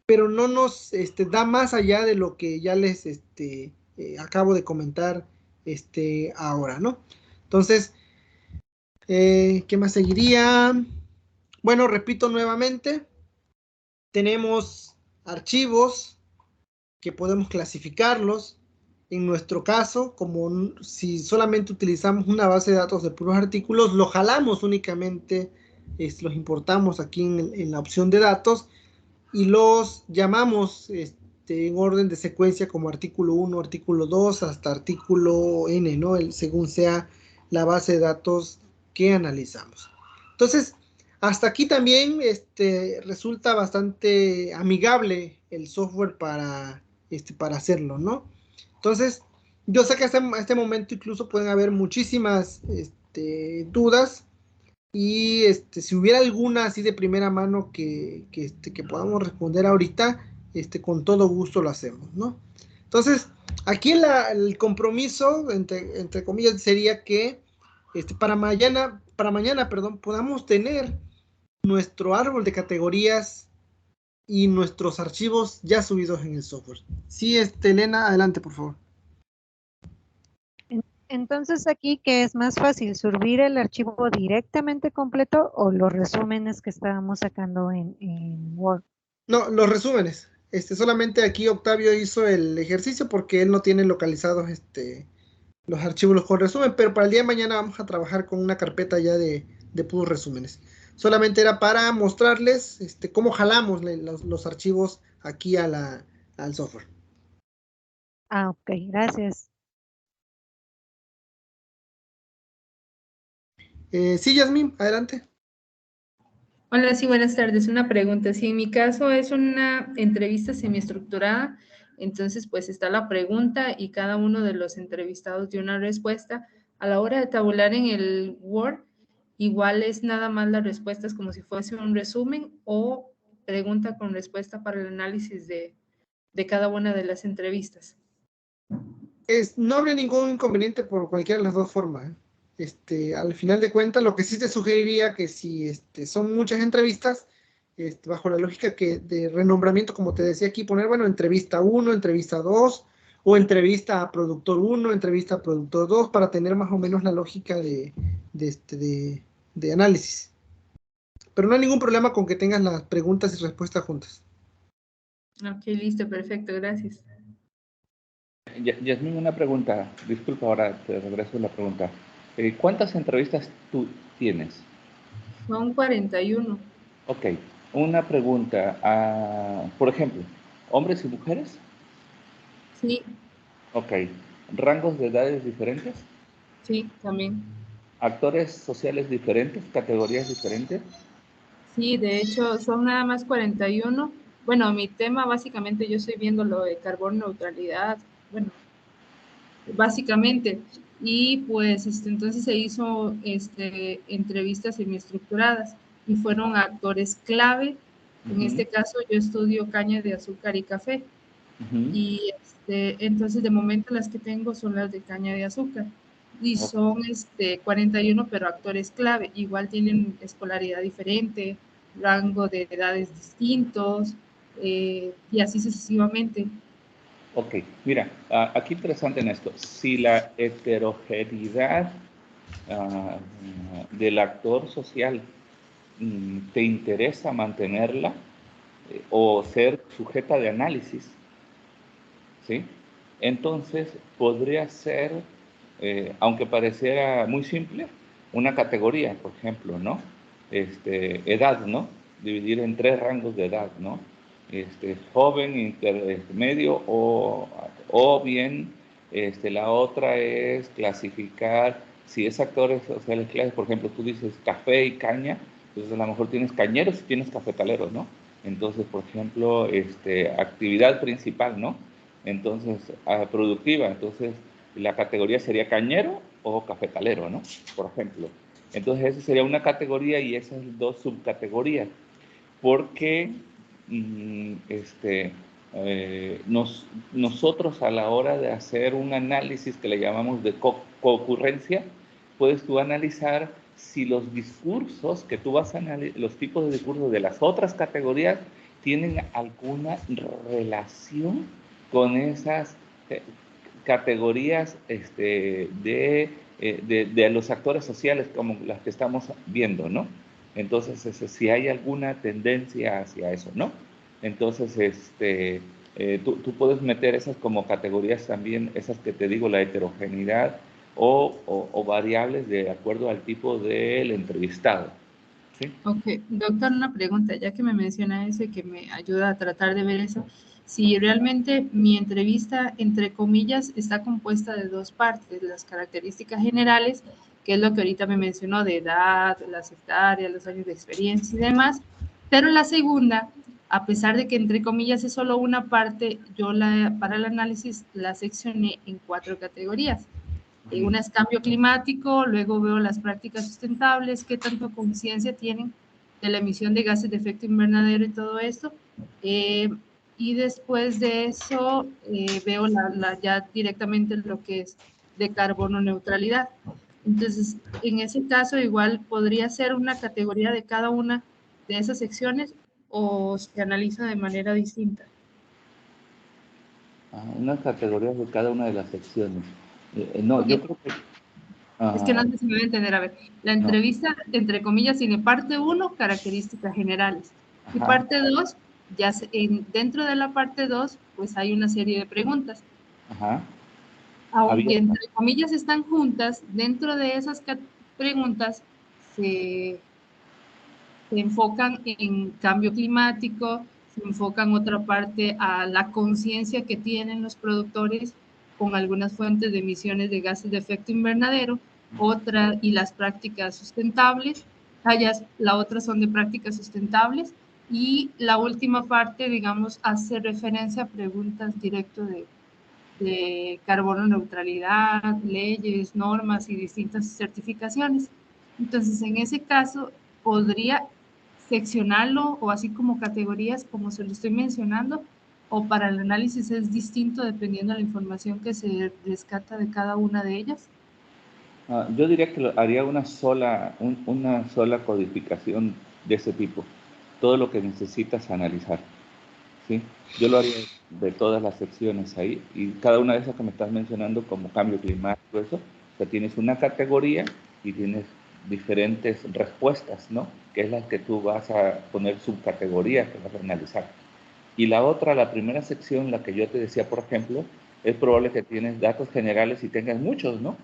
pero no nos da más allá de lo que ya les acabo de comentar ahora, ¿no? Entonces, ¿qué más seguiría? Bueno, repito nuevamente, tenemos archivos que podemos clasificarlos. En nuestro caso, como si solamente utilizamos una base de datos de puros artículos, lo jalamos únicamente, los importamos aquí en la opción de datos y los llamamos en orden de secuencia como artículo 1, artículo 2, hasta artículo N, ¿no? Según sea la base de datos que analizamos. Entonces, hasta aquí también resulta bastante amigable el software para hacerlo, ¿no? Entonces, yo sé que hasta este momento incluso pueden haber muchísimas dudas y si hubiera alguna así de primera mano que podamos responder ahorita, con todo gusto lo hacemos, ¿no? Entonces, aquí el compromiso, entre comillas, sería que para mañana, perdón, podamos tener nuestro árbol de categorías y nuestros archivos ya subidos en el software. Sí, Elena, adelante, por favor. Entonces aquí, ¿qué es más fácil? ¿Subir el archivo directamente completo o los resúmenes que estábamos sacando en Word? No, los resúmenes. Solamente aquí Octavio hizo el ejercicio porque él no tiene localizados los archivos con resumen, pero para el día de mañana vamos a trabajar con una carpeta ya de puros resúmenes. Solamente era para mostrarles cómo jalamos los archivos aquí al software. Ah, ok, gracias. Sí, Yasmín, adelante. Hola, sí, buenas tardes. Una pregunta. Si en mi caso es una entrevista semiestructurada, entonces pues está la pregunta y cada uno de los entrevistados dio una respuesta. A la hora de tabular en el Word, igual es nada más las respuestas como si fuese un resumen o pregunta con respuesta para el análisis de cada una de las entrevistas. No habría ningún inconveniente por cualquiera de las dos formas. Al final de cuentas, lo que sí te sugeriría que si son muchas entrevistas, bajo la lógica de renombramiento, como te decía aquí, poner, bueno, entrevista 1, entrevista 2, o entrevista a productor 1, entrevista a productor 2, para tener más o menos la lógica de análisis. Pero no hay ningún problema con que tengas las preguntas y respuestas juntas. Ok, listo, perfecto, gracias. Yasmín, una pregunta. Disculpa, ahora te regreso la pregunta. ¿Cuántas entrevistas tú tienes? Son 41. Ok, una pregunta. Por ejemplo, ¿hombres y mujeres? Sí, Ok. ¿Rangos de edades diferentes? sí, también. ¿Actores sociales diferentes? ¿Categorías diferentes? Sí, de hecho, son nada más 41. Bueno, mi tema básicamente yo estoy viendo lo de carbono neutralidad, bueno, básicamente. Y pues entonces se hizo entrevistas semiestructuradas y fueron actores clave. En este caso yo estudio caña de azúcar y café. Y entonces de momento las que tengo son las de caña de azúcar. Y son 41, pero actores clave. Igual tienen escolaridad diferente, rango de edades distintos, y así sucesivamente. Ok, mira, aquí interesante en esto. Si la heterogeneidad del actor social te interesa mantenerla o ser sujeta de análisis, ¿sí? Entonces podría ser, aunque pareciera muy simple, una categoría, por ejemplo, ¿no? Edad, ¿no? Dividir en 3 rangos de edad, ¿no? Joven, intermedio o bien la otra es clasificar si es actores sociales claves, por ejemplo, tú dices café y caña, entonces a lo mejor tienes cañeros y tienes cafetaleros, ¿no? Entonces, por ejemplo, actividad principal, ¿no? Entonces, productiva, entonces la categoría sería cañero o cafetalero, ¿no? Por ejemplo. Entonces, esa sería una categoría y esas 2 subcategorías, porque nosotros a la hora de hacer un análisis que le llamamos de concurrencia, puedes tú analizar si los discursos que tú vas a analizar, los tipos de discursos de las otras categorías tienen alguna relación con esas categorías de los actores sociales como las que estamos viendo, ¿no? Entonces, si hay alguna tendencia hacia eso, ¿no? Entonces, tú puedes meter esas como categorías también, esas que te digo, la heterogeneidad o variables de acuerdo al tipo del entrevistado. ¿Sí? Ok, doctor, una pregunta, ya que me menciona eso y que me ayuda a tratar de ver eso. Si realmente mi entrevista, entre comillas, está compuesta de 2 partes, las características generales que es lo que ahorita me mencionó de edad, las hectáreas, los años de experiencia y demás. Pero la segunda, a pesar de que entre comillas es solo una parte, yo para el análisis la seccioné en 4 categorías. Una es cambio climático, luego veo las prácticas sustentables, qué tanto conciencia tienen de la emisión de gases de efecto invernadero y todo esto. Y después de eso veo ya directamente lo que es de carbono neutralidad. Entonces, en ese caso igual podría ser una categoría de cada una de esas secciones o se analiza de manera distinta. Unas categorías de cada una de las secciones. No, Okay. Yo creo que... Es que no sé si me voy a entender. A ver, la entrevista, entre comillas, tiene parte 1, características generales. Ajá. Y parte 2, ya dentro de la parte 2, pues hay una serie de preguntas. Ajá. Aunque entre comillas están juntas, dentro de esas preguntas se enfocan en cambio climático, se enfocan otra parte a la conciencia que tienen los productores con algunas fuentes de emisiones de gases de efecto invernadero, otra y las prácticas sustentables, la otra son de prácticas sustentables y la última parte, digamos, hace referencia a preguntas directas de carbono neutralidad, leyes, normas y distintas certificaciones. Entonces, en ese caso, podría seccionarlo o así como categorías como se lo estoy mencionando, o para el análisis es distinto dependiendo de la información que se rescata de cada una de ellas. Yo diría que haría una sola codificación de ese tipo, todo lo que necesitas analizar, ¿sí? Yo lo haría de todas las secciones ahí, y cada una de esas que me estás mencionando, como cambio climático, eso, o sea, tienes una categoría y tienes diferentes respuestas, ¿no? Que es las que tú vas a poner subcategorías que vas a analizar. Y la otra, la primera sección, la que yo te decía, por ejemplo, es probable que tienes datos generales y tengas muchos, ¿no?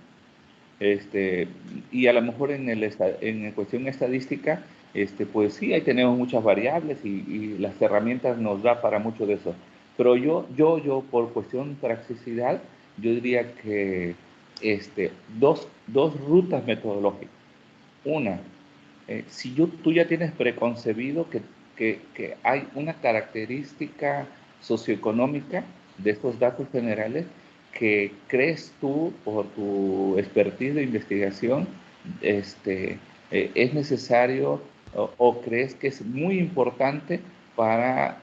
Y a lo mejor en cuestión estadística, pues sí, ahí tenemos muchas variables y las herramientas nos da para mucho de eso. Pero yo por cuestión de practicidad, yo diría que dos rutas metodológicas. Una, si tú ya tienes preconcebido que hay una característica socioeconómica de estos datos generales que crees tú, por tu expertise de investigación, es necesario o crees que es muy importante para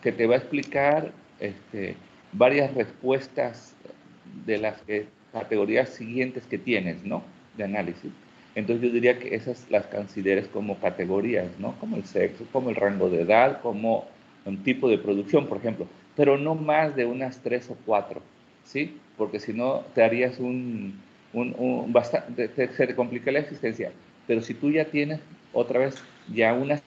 que te va a explicar varias respuestas de las categorías siguientes que tienes, ¿no? De análisis. Entonces yo diría que esas las consideres como categorías, ¿no? Como el sexo, como el rango de edad, como un tipo de producción, por ejemplo, pero no más de unas 3 o 4, ¿sí? Porque si no te harías se te complica la existencia. Pero si tú ya tienes, otra vez, ya unos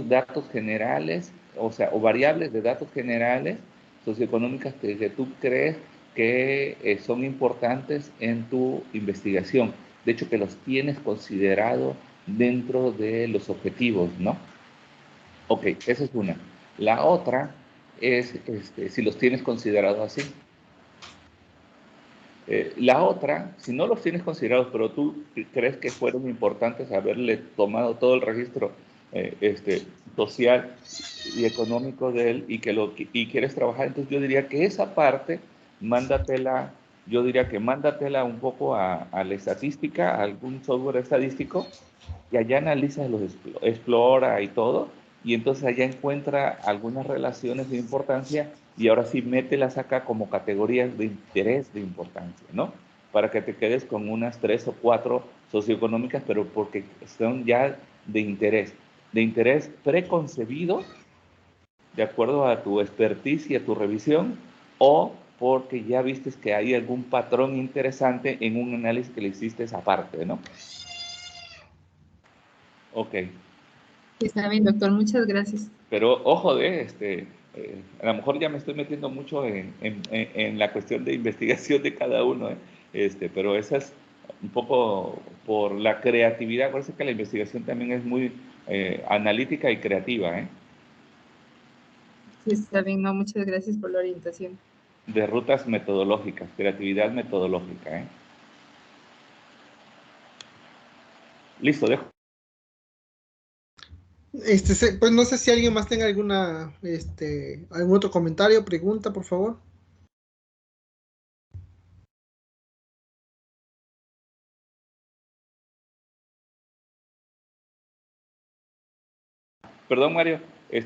datos generales, o sea, o variables de datos generales socioeconómicas que tú crees que son importantes en tu investigación. De hecho, que los tienes considerado dentro de los objetivos, ¿no? Ok, esa es una. La otra es si los tienes considerado así. La otra, si no los tienes considerados, pero tú crees que fueron importantes haberle tomado todo el registro social y económico de él y quieres trabajar, entonces yo diría que esa parte, mándatela un poco a la estadística, a algún software estadístico, y allá analiza explora y todo, y entonces allá encuentra algunas relaciones de importancia y ahora sí mételas acá como categorías de interés de importancia, ¿no? Para que te quedes con unas 3 o 4 socioeconómicas, pero porque son ya de interés preconcebido, de acuerdo a tu expertise y a tu revisión, o porque ya vistes que hay algún patrón interesante en un análisis que le hiciste aparte, ¿no? Ok. Está bien, doctor, muchas gracias. Pero ojo a lo mejor ya me estoy metiendo mucho en la cuestión de investigación de cada uno, pero esa es un poco por la creatividad. Parece que la investigación también es muy analítica y creativa, ¿eh? Sí, está bien, no, muchas gracias por la orientación. De rutas metodológicas, creatividad metodológica, ¿eh? Listo, dejo. Pues no sé si alguien más tenga alguna, algún otro comentario, pregunta, por favor. Perdón, Mario,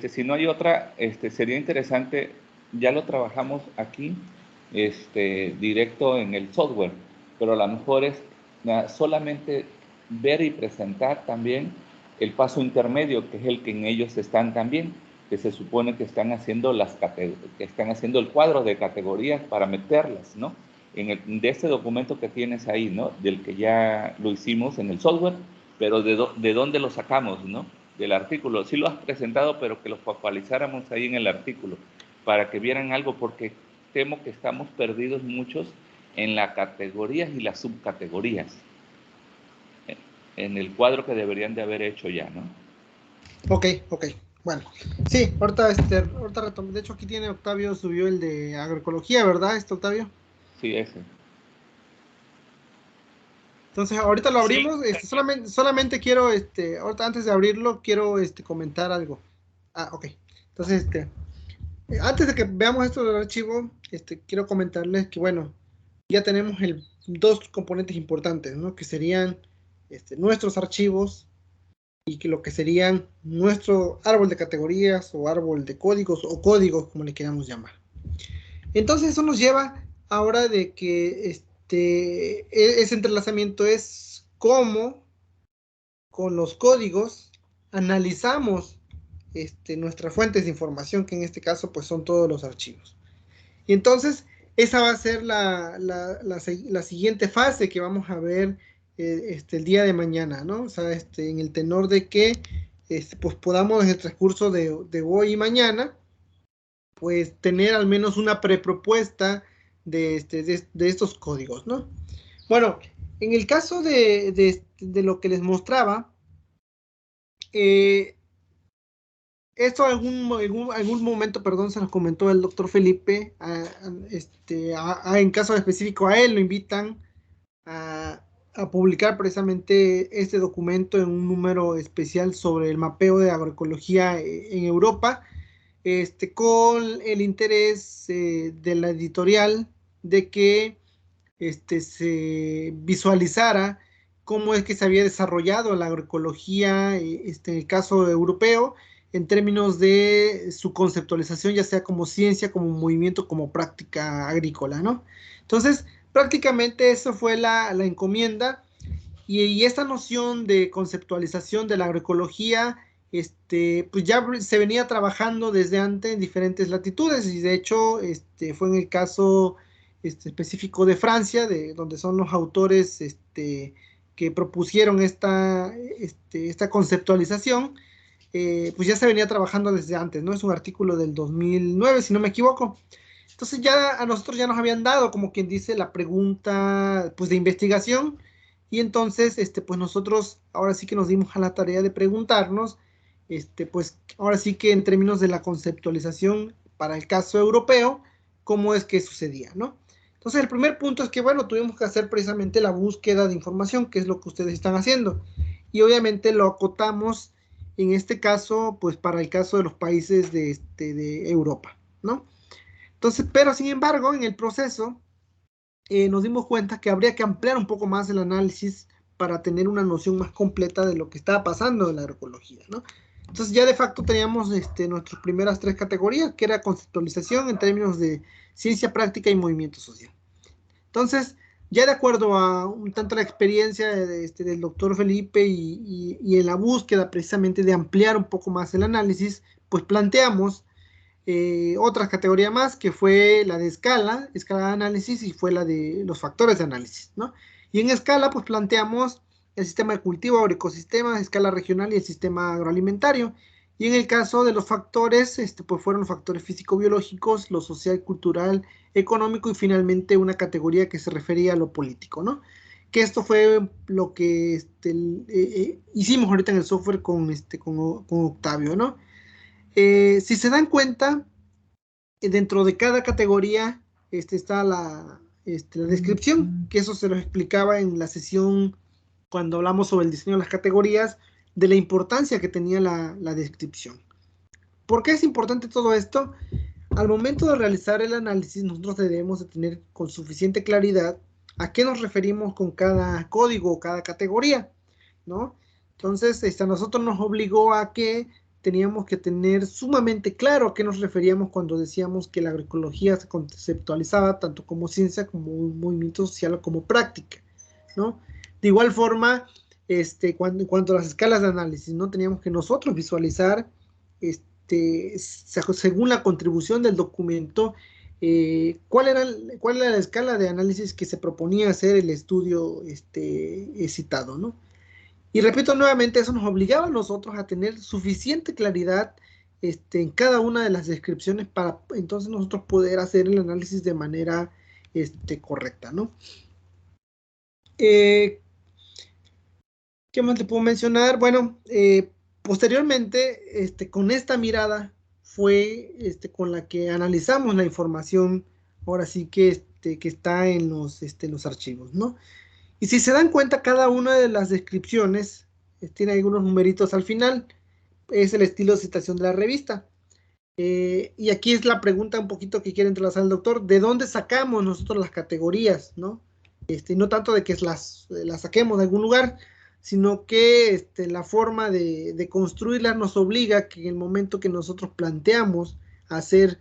si no hay otra, sería interesante, ya lo trabajamos aquí, directo en el software, pero a lo mejor es solamente ver y presentar también el paso intermedio, que es el que en ellos están también, que se supone que están haciendo el cuadro de categorías para meterlas, ¿no? De este documento que tienes ahí, ¿no? Del que ya lo hicimos en el software, pero de dónde lo sacamos, ¿no? Del artículo. Sí lo has presentado, pero que lo focalizáramos ahí en el artículo, para que vieran algo, porque temo que estamos perdidos muchos en las categorías y las subcategorías, en el cuadro que deberían de haber hecho ya, ¿no? Ok. Bueno, sí, ahorita retomé. De hecho, aquí tiene Octavio, subió el de agroecología, ¿verdad, Octavio? Sí, ese. Entonces, ahorita lo abrimos. Sí. Solamente quiero, ahorita antes de abrirlo, quiero comentar algo. Ok. Entonces, antes de que veamos esto del archivo, quiero comentarles que, bueno, ya tenemos dos componentes importantes, ¿no? Que serían nuestros archivos y que lo que serían nuestro árbol de categorías o árbol de códigos o códigos, como le queramos llamar. Entonces, eso nos lleva ahora de que ese entrelazamiento es cómo con los códigos analizamos nuestras fuentes de información, que en este caso pues son todos los archivos. Y entonces esa va a ser la siguiente fase que vamos a ver el día de mañana, ¿no? O sea, en el tenor de que pues podamos en el transcurso de hoy y mañana pues tener al menos una prepropuesta de estos códigos, ¿no? Bueno, en el caso de lo que les mostraba, esto algún momento, perdón, se nos comentó el doctor Felipe, en caso específico a él lo invitan a publicar precisamente este documento en un número especial sobre el mapeo de agroecología en Europa, con el interés de la editorial de que se visualizara cómo es que se había desarrollado la agroecología, en el caso europeo, en términos de su conceptualización, ya sea como ciencia, como movimiento, como práctica agrícola, ¿no? Entonces, prácticamente eso fue la encomienda, y esta noción de conceptualización de la agroecología, pues ya se venía trabajando desde antes en diferentes latitudes, y de hecho, fue en el caso específico de Francia, donde son los autores que propusieron esta conceptualización. Pues ya se venía trabajando desde antes, ¿no? Es un artículo del 2009, si no me equivoco. Entonces ya a nosotros ya nos habían dado, como quien dice, la pregunta pues de investigación, y entonces pues nosotros ahora sí que nos dimos a la tarea de preguntarnos, pues ahora sí que en términos de la conceptualización para el caso europeo, cómo es que sucedía, ¿no? Entonces el primer punto es que, bueno, tuvimos que hacer precisamente la búsqueda de información, que es lo que ustedes están haciendo, y obviamente lo acotamos en este caso, pues para el caso de los países de Europa, ¿no? Entonces, pero sin embargo, en el proceso nos dimos cuenta que habría que ampliar un poco más el análisis para tener una noción más completa de lo que estaba pasando en la agroecología, ¿no? Entonces ya de facto teníamos nuestras primeras tres categorías, que era conceptualización en términos de ciencia práctica y movimiento social. Entonces, ya de acuerdo a un tanto la experiencia del doctor Felipe y en la búsqueda precisamente de ampliar un poco más el análisis, pues planteamos otra categoría más, que fue la de escala de análisis, y fue la de los factores de análisis, ¿no? Y en escala, pues planteamos el sistema de cultivo, agroecosistema, escala regional y el sistema agroalimentario. Y en el caso de los factores, pues fueron los factores físico-biológicos, lo social, cultural, económico, y finalmente una categoría que se refería a lo político, ¿no? Que esto fue lo que hicimos ahorita en el software con Octavio, ¿no? Si se dan cuenta, dentro de cada categoría está la descripción, que eso se lo explicaba en la sesión cuando hablamos sobre el diseño de las categorías, de la importancia que tenía la descripción. ¿Por qué es importante todo esto? Al momento de realizar el análisis, nosotros debemos de tener con suficiente claridad a qué nos referimos con cada código o cada categoría, ¿no? Entonces, a nosotros nos obligó a que teníamos que tener sumamente claro a qué nos referíamos cuando decíamos que la agroecología se conceptualizaba tanto como ciencia, como un movimiento social o como práctica, ¿no? De igual forma, en cuanto a las escalas de análisis, ¿no? Teníamos que nosotros visualizar, según la contribución del documento, cuál era la escala de análisis que se proponía hacer el estudio citado, ¿no? Y repito nuevamente, eso nos obligaba a nosotros a tener suficiente claridad en cada una de las descripciones para entonces nosotros poder hacer el análisis de manera correcta, ¿no? ¿Qué más le puedo mencionar? Bueno, posteriormente, con esta mirada fue con la que analizamos la información, ahora sí que está en los archivos, ¿no? Y si se dan cuenta, cada una de las descripciones tiene algunos numeritos al final. Es el estilo de citación de la revista. Y aquí es la pregunta un poquito que quiere entrelazar el doctor. ¿De dónde sacamos nosotros las categorías, no? No tanto de que las saquemos de algún lugar, sino que la forma de construirlas nos obliga que en el momento que nosotros planteamos hacer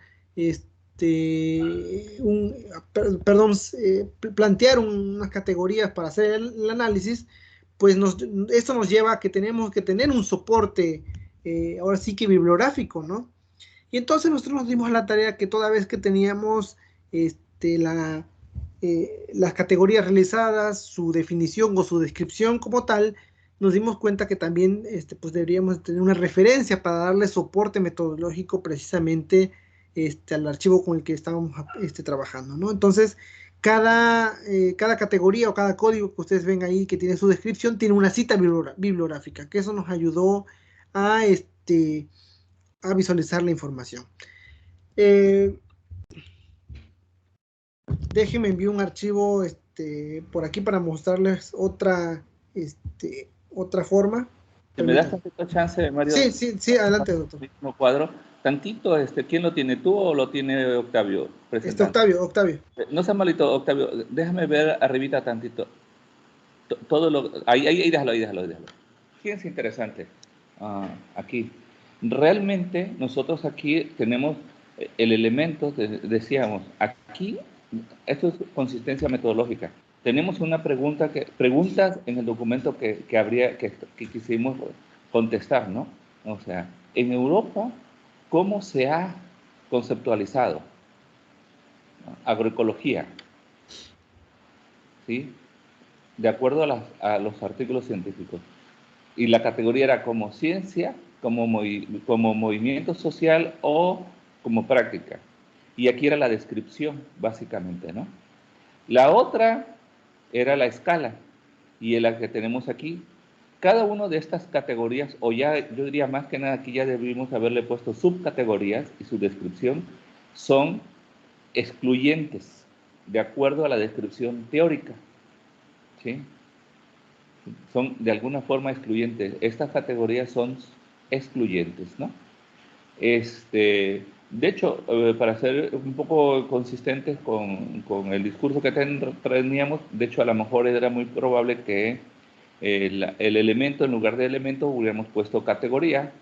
plantear unas categorías para hacer el análisis, pues esto nos lleva a que tenemos que tener un soporte, ahora sí que bibliográfico, ¿no? Y entonces nosotros nos dimos a la tarea que toda vez que teníamos las categorías realizadas, su definición o su descripción como tal, nos dimos cuenta que también pues deberíamos tener una referencia para darle soporte metodológico precisamente al archivo con el que estábamos trabajando, ¿no? Entonces, cada categoría o cada código que ustedes ven ahí que tiene su descripción tiene una cita bibliográfica, que eso nos ayudó a visualizar la información. Déjenme enviar un archivo por aquí para mostrarles otra forma. ¿Me das tantito chance, Mario? Sí, adelante, doctor. Mismo cuadro. Tantito, ¿quién lo tiene, tú o lo tiene Octavio? Octavio. No sea malito, Octavio, déjame ver arribita tantito. Ahí déjalo. Fíjense interesante. Aquí. Realmente nosotros aquí tenemos el elemento, decíamos, aquí, esto es consistencia metodológica. Tenemos una preguntas en el documento que quisimos contestar, ¿no? O sea, en Europa, ¿cómo se ha conceptualizado agroecología? ¿Sí? De acuerdo a los artículos científicos. Y la categoría era como ciencia, como movimiento social o como práctica. Y aquí era la descripción, básicamente, ¿no? La otra era la escala, y la que tenemos aquí. Cada una de estas categorías, o ya yo diría más que nada, aquí ya debimos haberle puesto subcategorías, y su descripción son excluyentes, de acuerdo a la descripción teórica, ¿sí? Son de alguna forma excluyentes. Estas categorías son excluyentes, ¿no? De hecho, para ser un poco consistentes con el discurso que teníamos, de hecho, a lo mejor era muy probable que el elemento, en lugar de elemento, hubiéramos puesto categoría,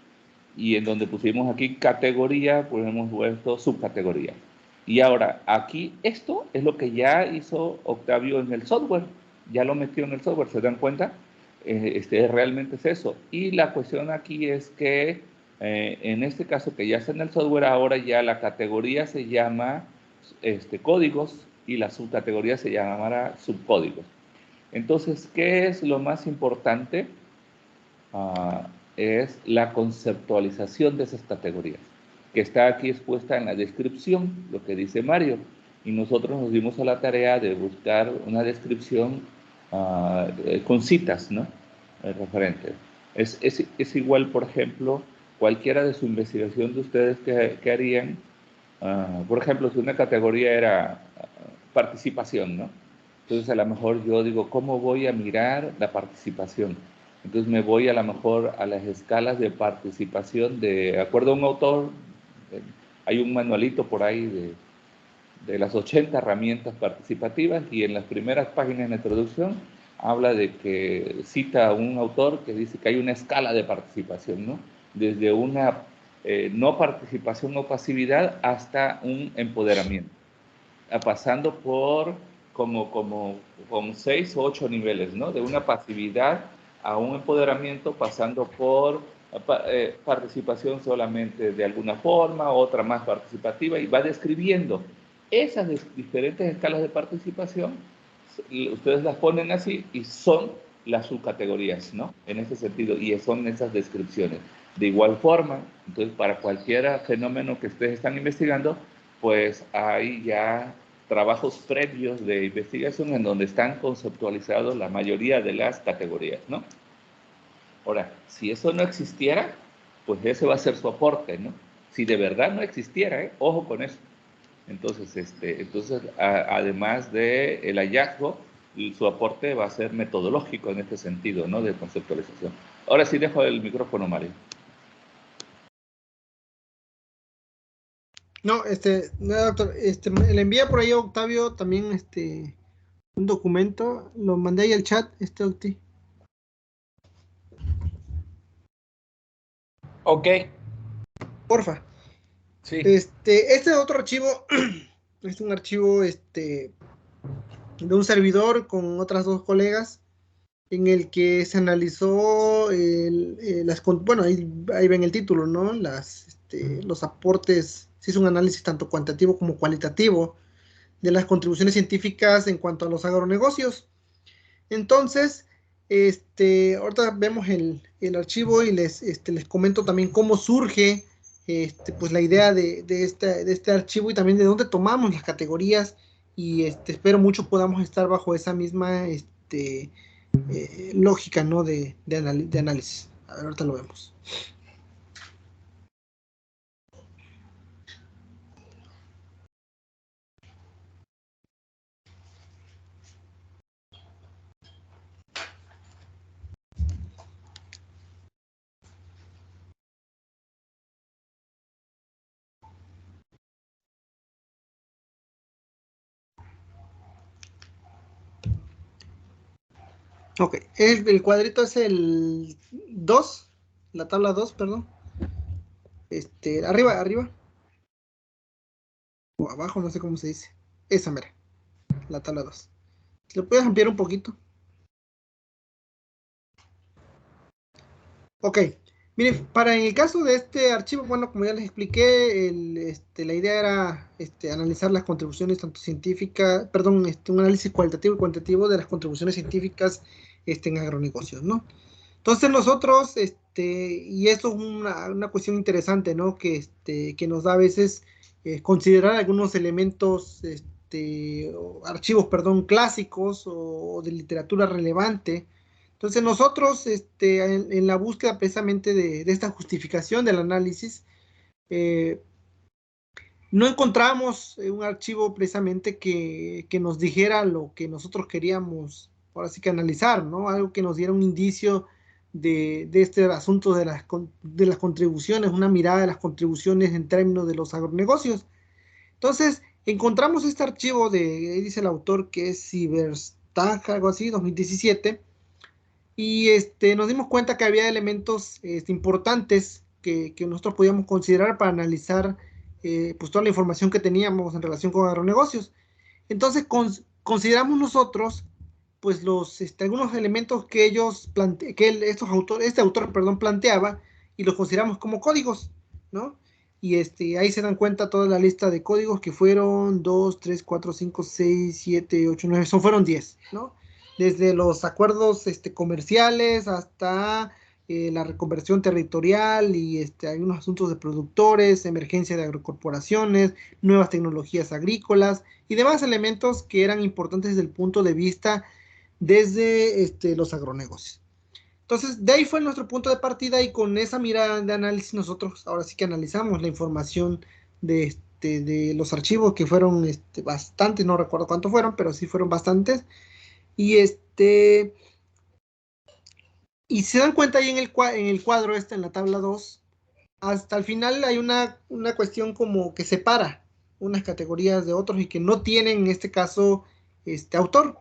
y en donde pusimos aquí categoría, hubiéramos puesto subcategoría. Y ahora, aquí, esto es lo que ya hizo Octavio en el software, ya lo metió en el software, ¿se dan cuenta? Realmente es eso. Y la cuestión aquí es que, en este caso que ya está en el software, ahora ya la categoría se llama códigos y la subcategoría se llamará subcódigos. Entonces, ¿qué es lo más importante? Es la conceptualización de esas categorías, que está aquí expuesta en la descripción, lo que dice Mario, y nosotros nos dimos a la tarea de buscar una descripción con citas, ¿no? Referentes. Es igual, por ejemplo, cualquiera de su investigación de ustedes que harían, por ejemplo, si una categoría era participación, ¿no? Entonces, a lo mejor yo digo, ¿cómo voy a mirar la participación? Entonces, me voy a lo mejor a las escalas de participación de acuerdo a un autor. Hay un manualito por ahí de las 80 herramientas participativas, y en las primeras páginas de introducción habla de que cita a un autor que dice que hay una escala de participación, ¿no? Desde una no participación o pasividad hasta un empoderamiento, pasando por como 6 o 8 niveles, ¿no? De una pasividad a un empoderamiento, pasando por participación solamente de alguna forma, otra más participativa, y va describiendo esas diferentes escalas de participación. Ustedes las ponen así y son las subcategorías, ¿no? En ese sentido, y son esas descripciones. De igual forma, entonces, para cualquier fenómeno que ustedes están investigando, pues hay ya trabajos previos de investigación en donde están conceptualizados la mayoría de las categorías, ¿no? Ahora, si eso no existiera, pues ese va a ser su aporte, ¿no? Si de verdad no existiera, ojo con eso. Entonces, además del hallazgo, su aporte va a ser metodológico en este sentido, ¿no? De conceptualización. Ahora sí dejo el micrófono, Mario. No, no, doctor, le envía por ahí a Octavio también un documento, lo mandé ahí al chat, Octi. Ok. Porfa. Sí. Este otro archivo es un archivo de un servidor con otras 2 colegas, en el que se analizó bueno, ahí ven el título, ¿no? Los aportes, se hizo un análisis tanto cuantitativo como cualitativo de las contribuciones científicas en cuanto a los agronegocios. Entonces, ahorita vemos el archivo y les comento también cómo surge pues la idea de este archivo, y también de dónde tomamos las categorías, y espero mucho podamos estar bajo esa misma lógica, ¿no? de análisis. A ver, ahorita lo vemos. Ok, el cuadrito es el 2, la tabla 2, perdón. Arriba. O abajo, no sé cómo se dice. Esa mera, la tabla 2. ¿Lo puedes ampliar un poquito? Ok, miren, para el caso de este archivo, bueno, como ya les expliqué, la idea era analizar las contribuciones tanto científicas, perdón, un análisis cualitativo y cuantitativo de las contribuciones científicas en agronegocios, ¿no? Entonces nosotros, y esto es una cuestión interesante, ¿no? Que nos da a veces considerar algunos elementos, archivos, perdón, clásicos o de literatura relevante. Entonces nosotros, en la búsqueda precisamente de esta justificación del análisis, no encontramos un archivo precisamente que nos dijera lo que nosotros queríamos, ahora sí que analizar, ¿no? Algo que nos diera un indicio de este asunto de las contribuciones, una mirada de las contribuciones en términos de los agronegocios. Entonces, encontramos este archivo ahí dice el autor que es Cyberstack, algo así, 2017, y nos dimos cuenta que había elementos importantes que nosotros podíamos considerar para analizar pues toda la información que teníamos en relación con agronegocios. Entonces consideramos nosotros pues algunos elementos que este autor, perdón, planteaba, y los consideramos como códigos, ¿no? Y ahí se dan cuenta toda la lista de códigos, que fueron 2, 3, 4, 5, 6, 7, 8, 9, fueron 10, ¿no? Desde los acuerdos comerciales hasta la reconversión territorial, y hay unos asuntos de productores, emergencia de agrocorporaciones, nuevas tecnologías agrícolas y demás elementos que eran importantes desde el punto de vista desde los agronegocios. Entonces, de ahí fue nuestro punto de partida, y con esa mirada de análisis nosotros ahora sí que analizamos la información de de los archivos, que fueron bastantes, no recuerdo cuántos fueron, pero sí fueron bastantes. Y y se dan cuenta ahí en el cuadro en la tabla 2, hasta el final hay una cuestión como que separa unas categorías de otros y que no tienen en este caso autor.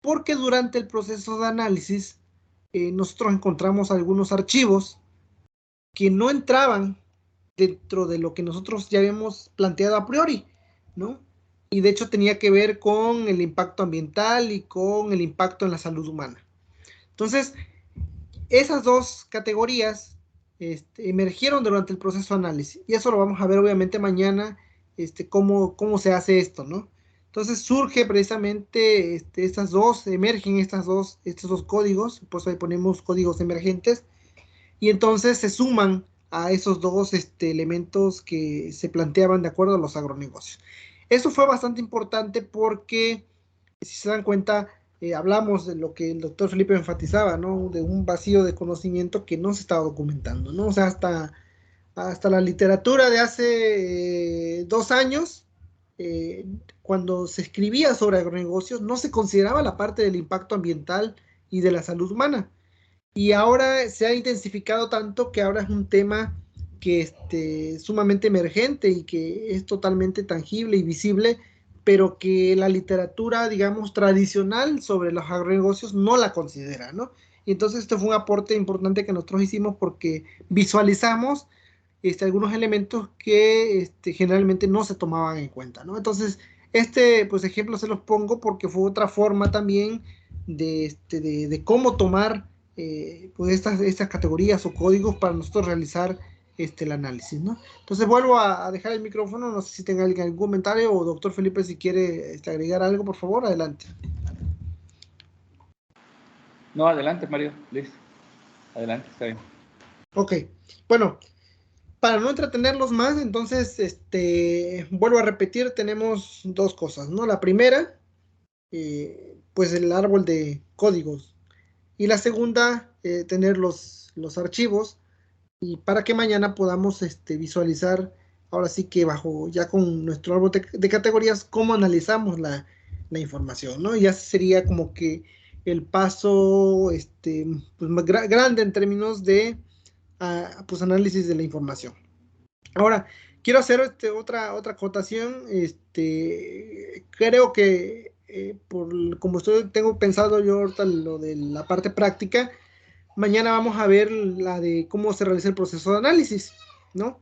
Porque durante el proceso de análisis nosotros encontramos algunos archivos que no entraban dentro de lo que nosotros ya habíamos planteado a priori, ¿no? Y de hecho tenía que ver con el impacto ambiental y con el impacto en la salud humana. Entonces, esas dos categorías emergieron durante el proceso de análisis. Y eso lo vamos a ver obviamente mañana, cómo se hace esto, ¿no? Entonces surge precisamente emergen estos dos códigos, por eso ahí ponemos códigos emergentes, y entonces se suman a esos dos elementos que se planteaban de acuerdo a los agronegocios. Eso fue bastante importante porque, si se dan cuenta, hablamos de lo que el doctor Felipe enfatizaba, ¿no? De un vacío de conocimiento que no se estaba documentando, ¿no? O sea, hasta la literatura de hace 2 años, cuando se escribía sobre agronegocios, no se consideraba la parte del impacto ambiental y de la salud humana. Y ahora se ha intensificado tanto que ahora es un tema que es sumamente emergente y que es totalmente tangible y visible, pero que la literatura, digamos, tradicional sobre los agronegocios no la considera, ¿no? Y entonces este fue un aporte importante que nosotros hicimos porque visualizamos algunos elementos que generalmente no se tomaban en cuenta, ¿no? Entonces, pues ejemplo se los pongo porque fue otra forma también de cómo tomar pues estas categorías o códigos para nosotros realizar el análisis, ¿no? Entonces vuelvo a dejar el micrófono, no sé si tenga algún comentario o doctor Felipe si quiere agregar algo, por favor, adelante. No, adelante, Mario, listo. Adelante, está bien. Ok, bueno, para no entretenerlos más, entonces, vuelvo a repetir, tenemos dos cosas, ¿no? La primera, pues el árbol de códigos. Y la segunda, tener los archivos. Y para que mañana podamos visualizar, ahora sí que ya con nuestro árbol de categorías, cómo analizamos la información, ¿no? Y ya sería como que el paso pues más grande en términos de pues análisis de la información. Ahora, quiero hacer otra acotación. Creo que como tengo pensado yo ahorita lo de la parte práctica, mañana vamos a ver la de cómo se realiza el proceso de análisis, ¿no?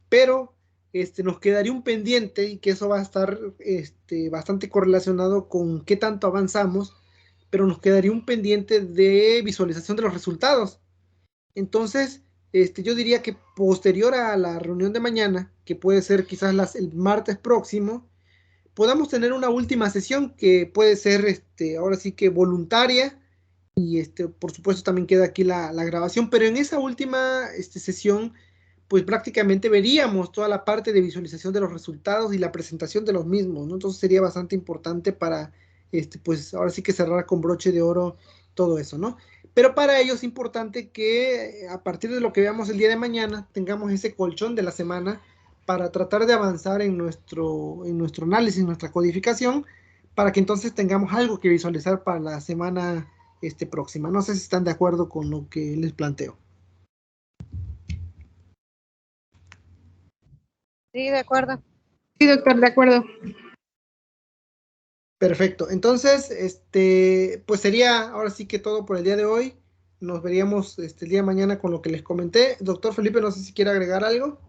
Pero nos quedaría un pendiente y que eso va a estar bastante correlacionado con qué tanto avanzamos, pero nos quedaría un pendiente de visualización de los resultados. Entonces, yo diría que posterior a la reunión de mañana, que puede ser quizás el martes próximo, podamos tener una última sesión que puede ser ahora sí que voluntaria y por supuesto también queda aquí la grabación, pero en esa última sesión pues prácticamente veríamos toda la parte de visualización de los resultados y la presentación de los mismos, ¿no? Entonces sería bastante importante para pues ahora sí que cerrar con broche de oro todo eso, ¿no? Pero para ello es importante que a partir de lo que veamos el día de mañana tengamos ese colchón de la semana para tratar de avanzar en nuestro análisis, nuestra codificación, para que entonces tengamos algo que visualizar para la semana próxima. No sé si están de acuerdo con lo que les planteo. Sí, de acuerdo. Sí, doctor, de acuerdo. Perfecto. Entonces, pues sería ahora sí que todo por el día de hoy. Nos veríamos el día de mañana con lo que les comenté. Doctor Felipe, no sé si quiere agregar algo.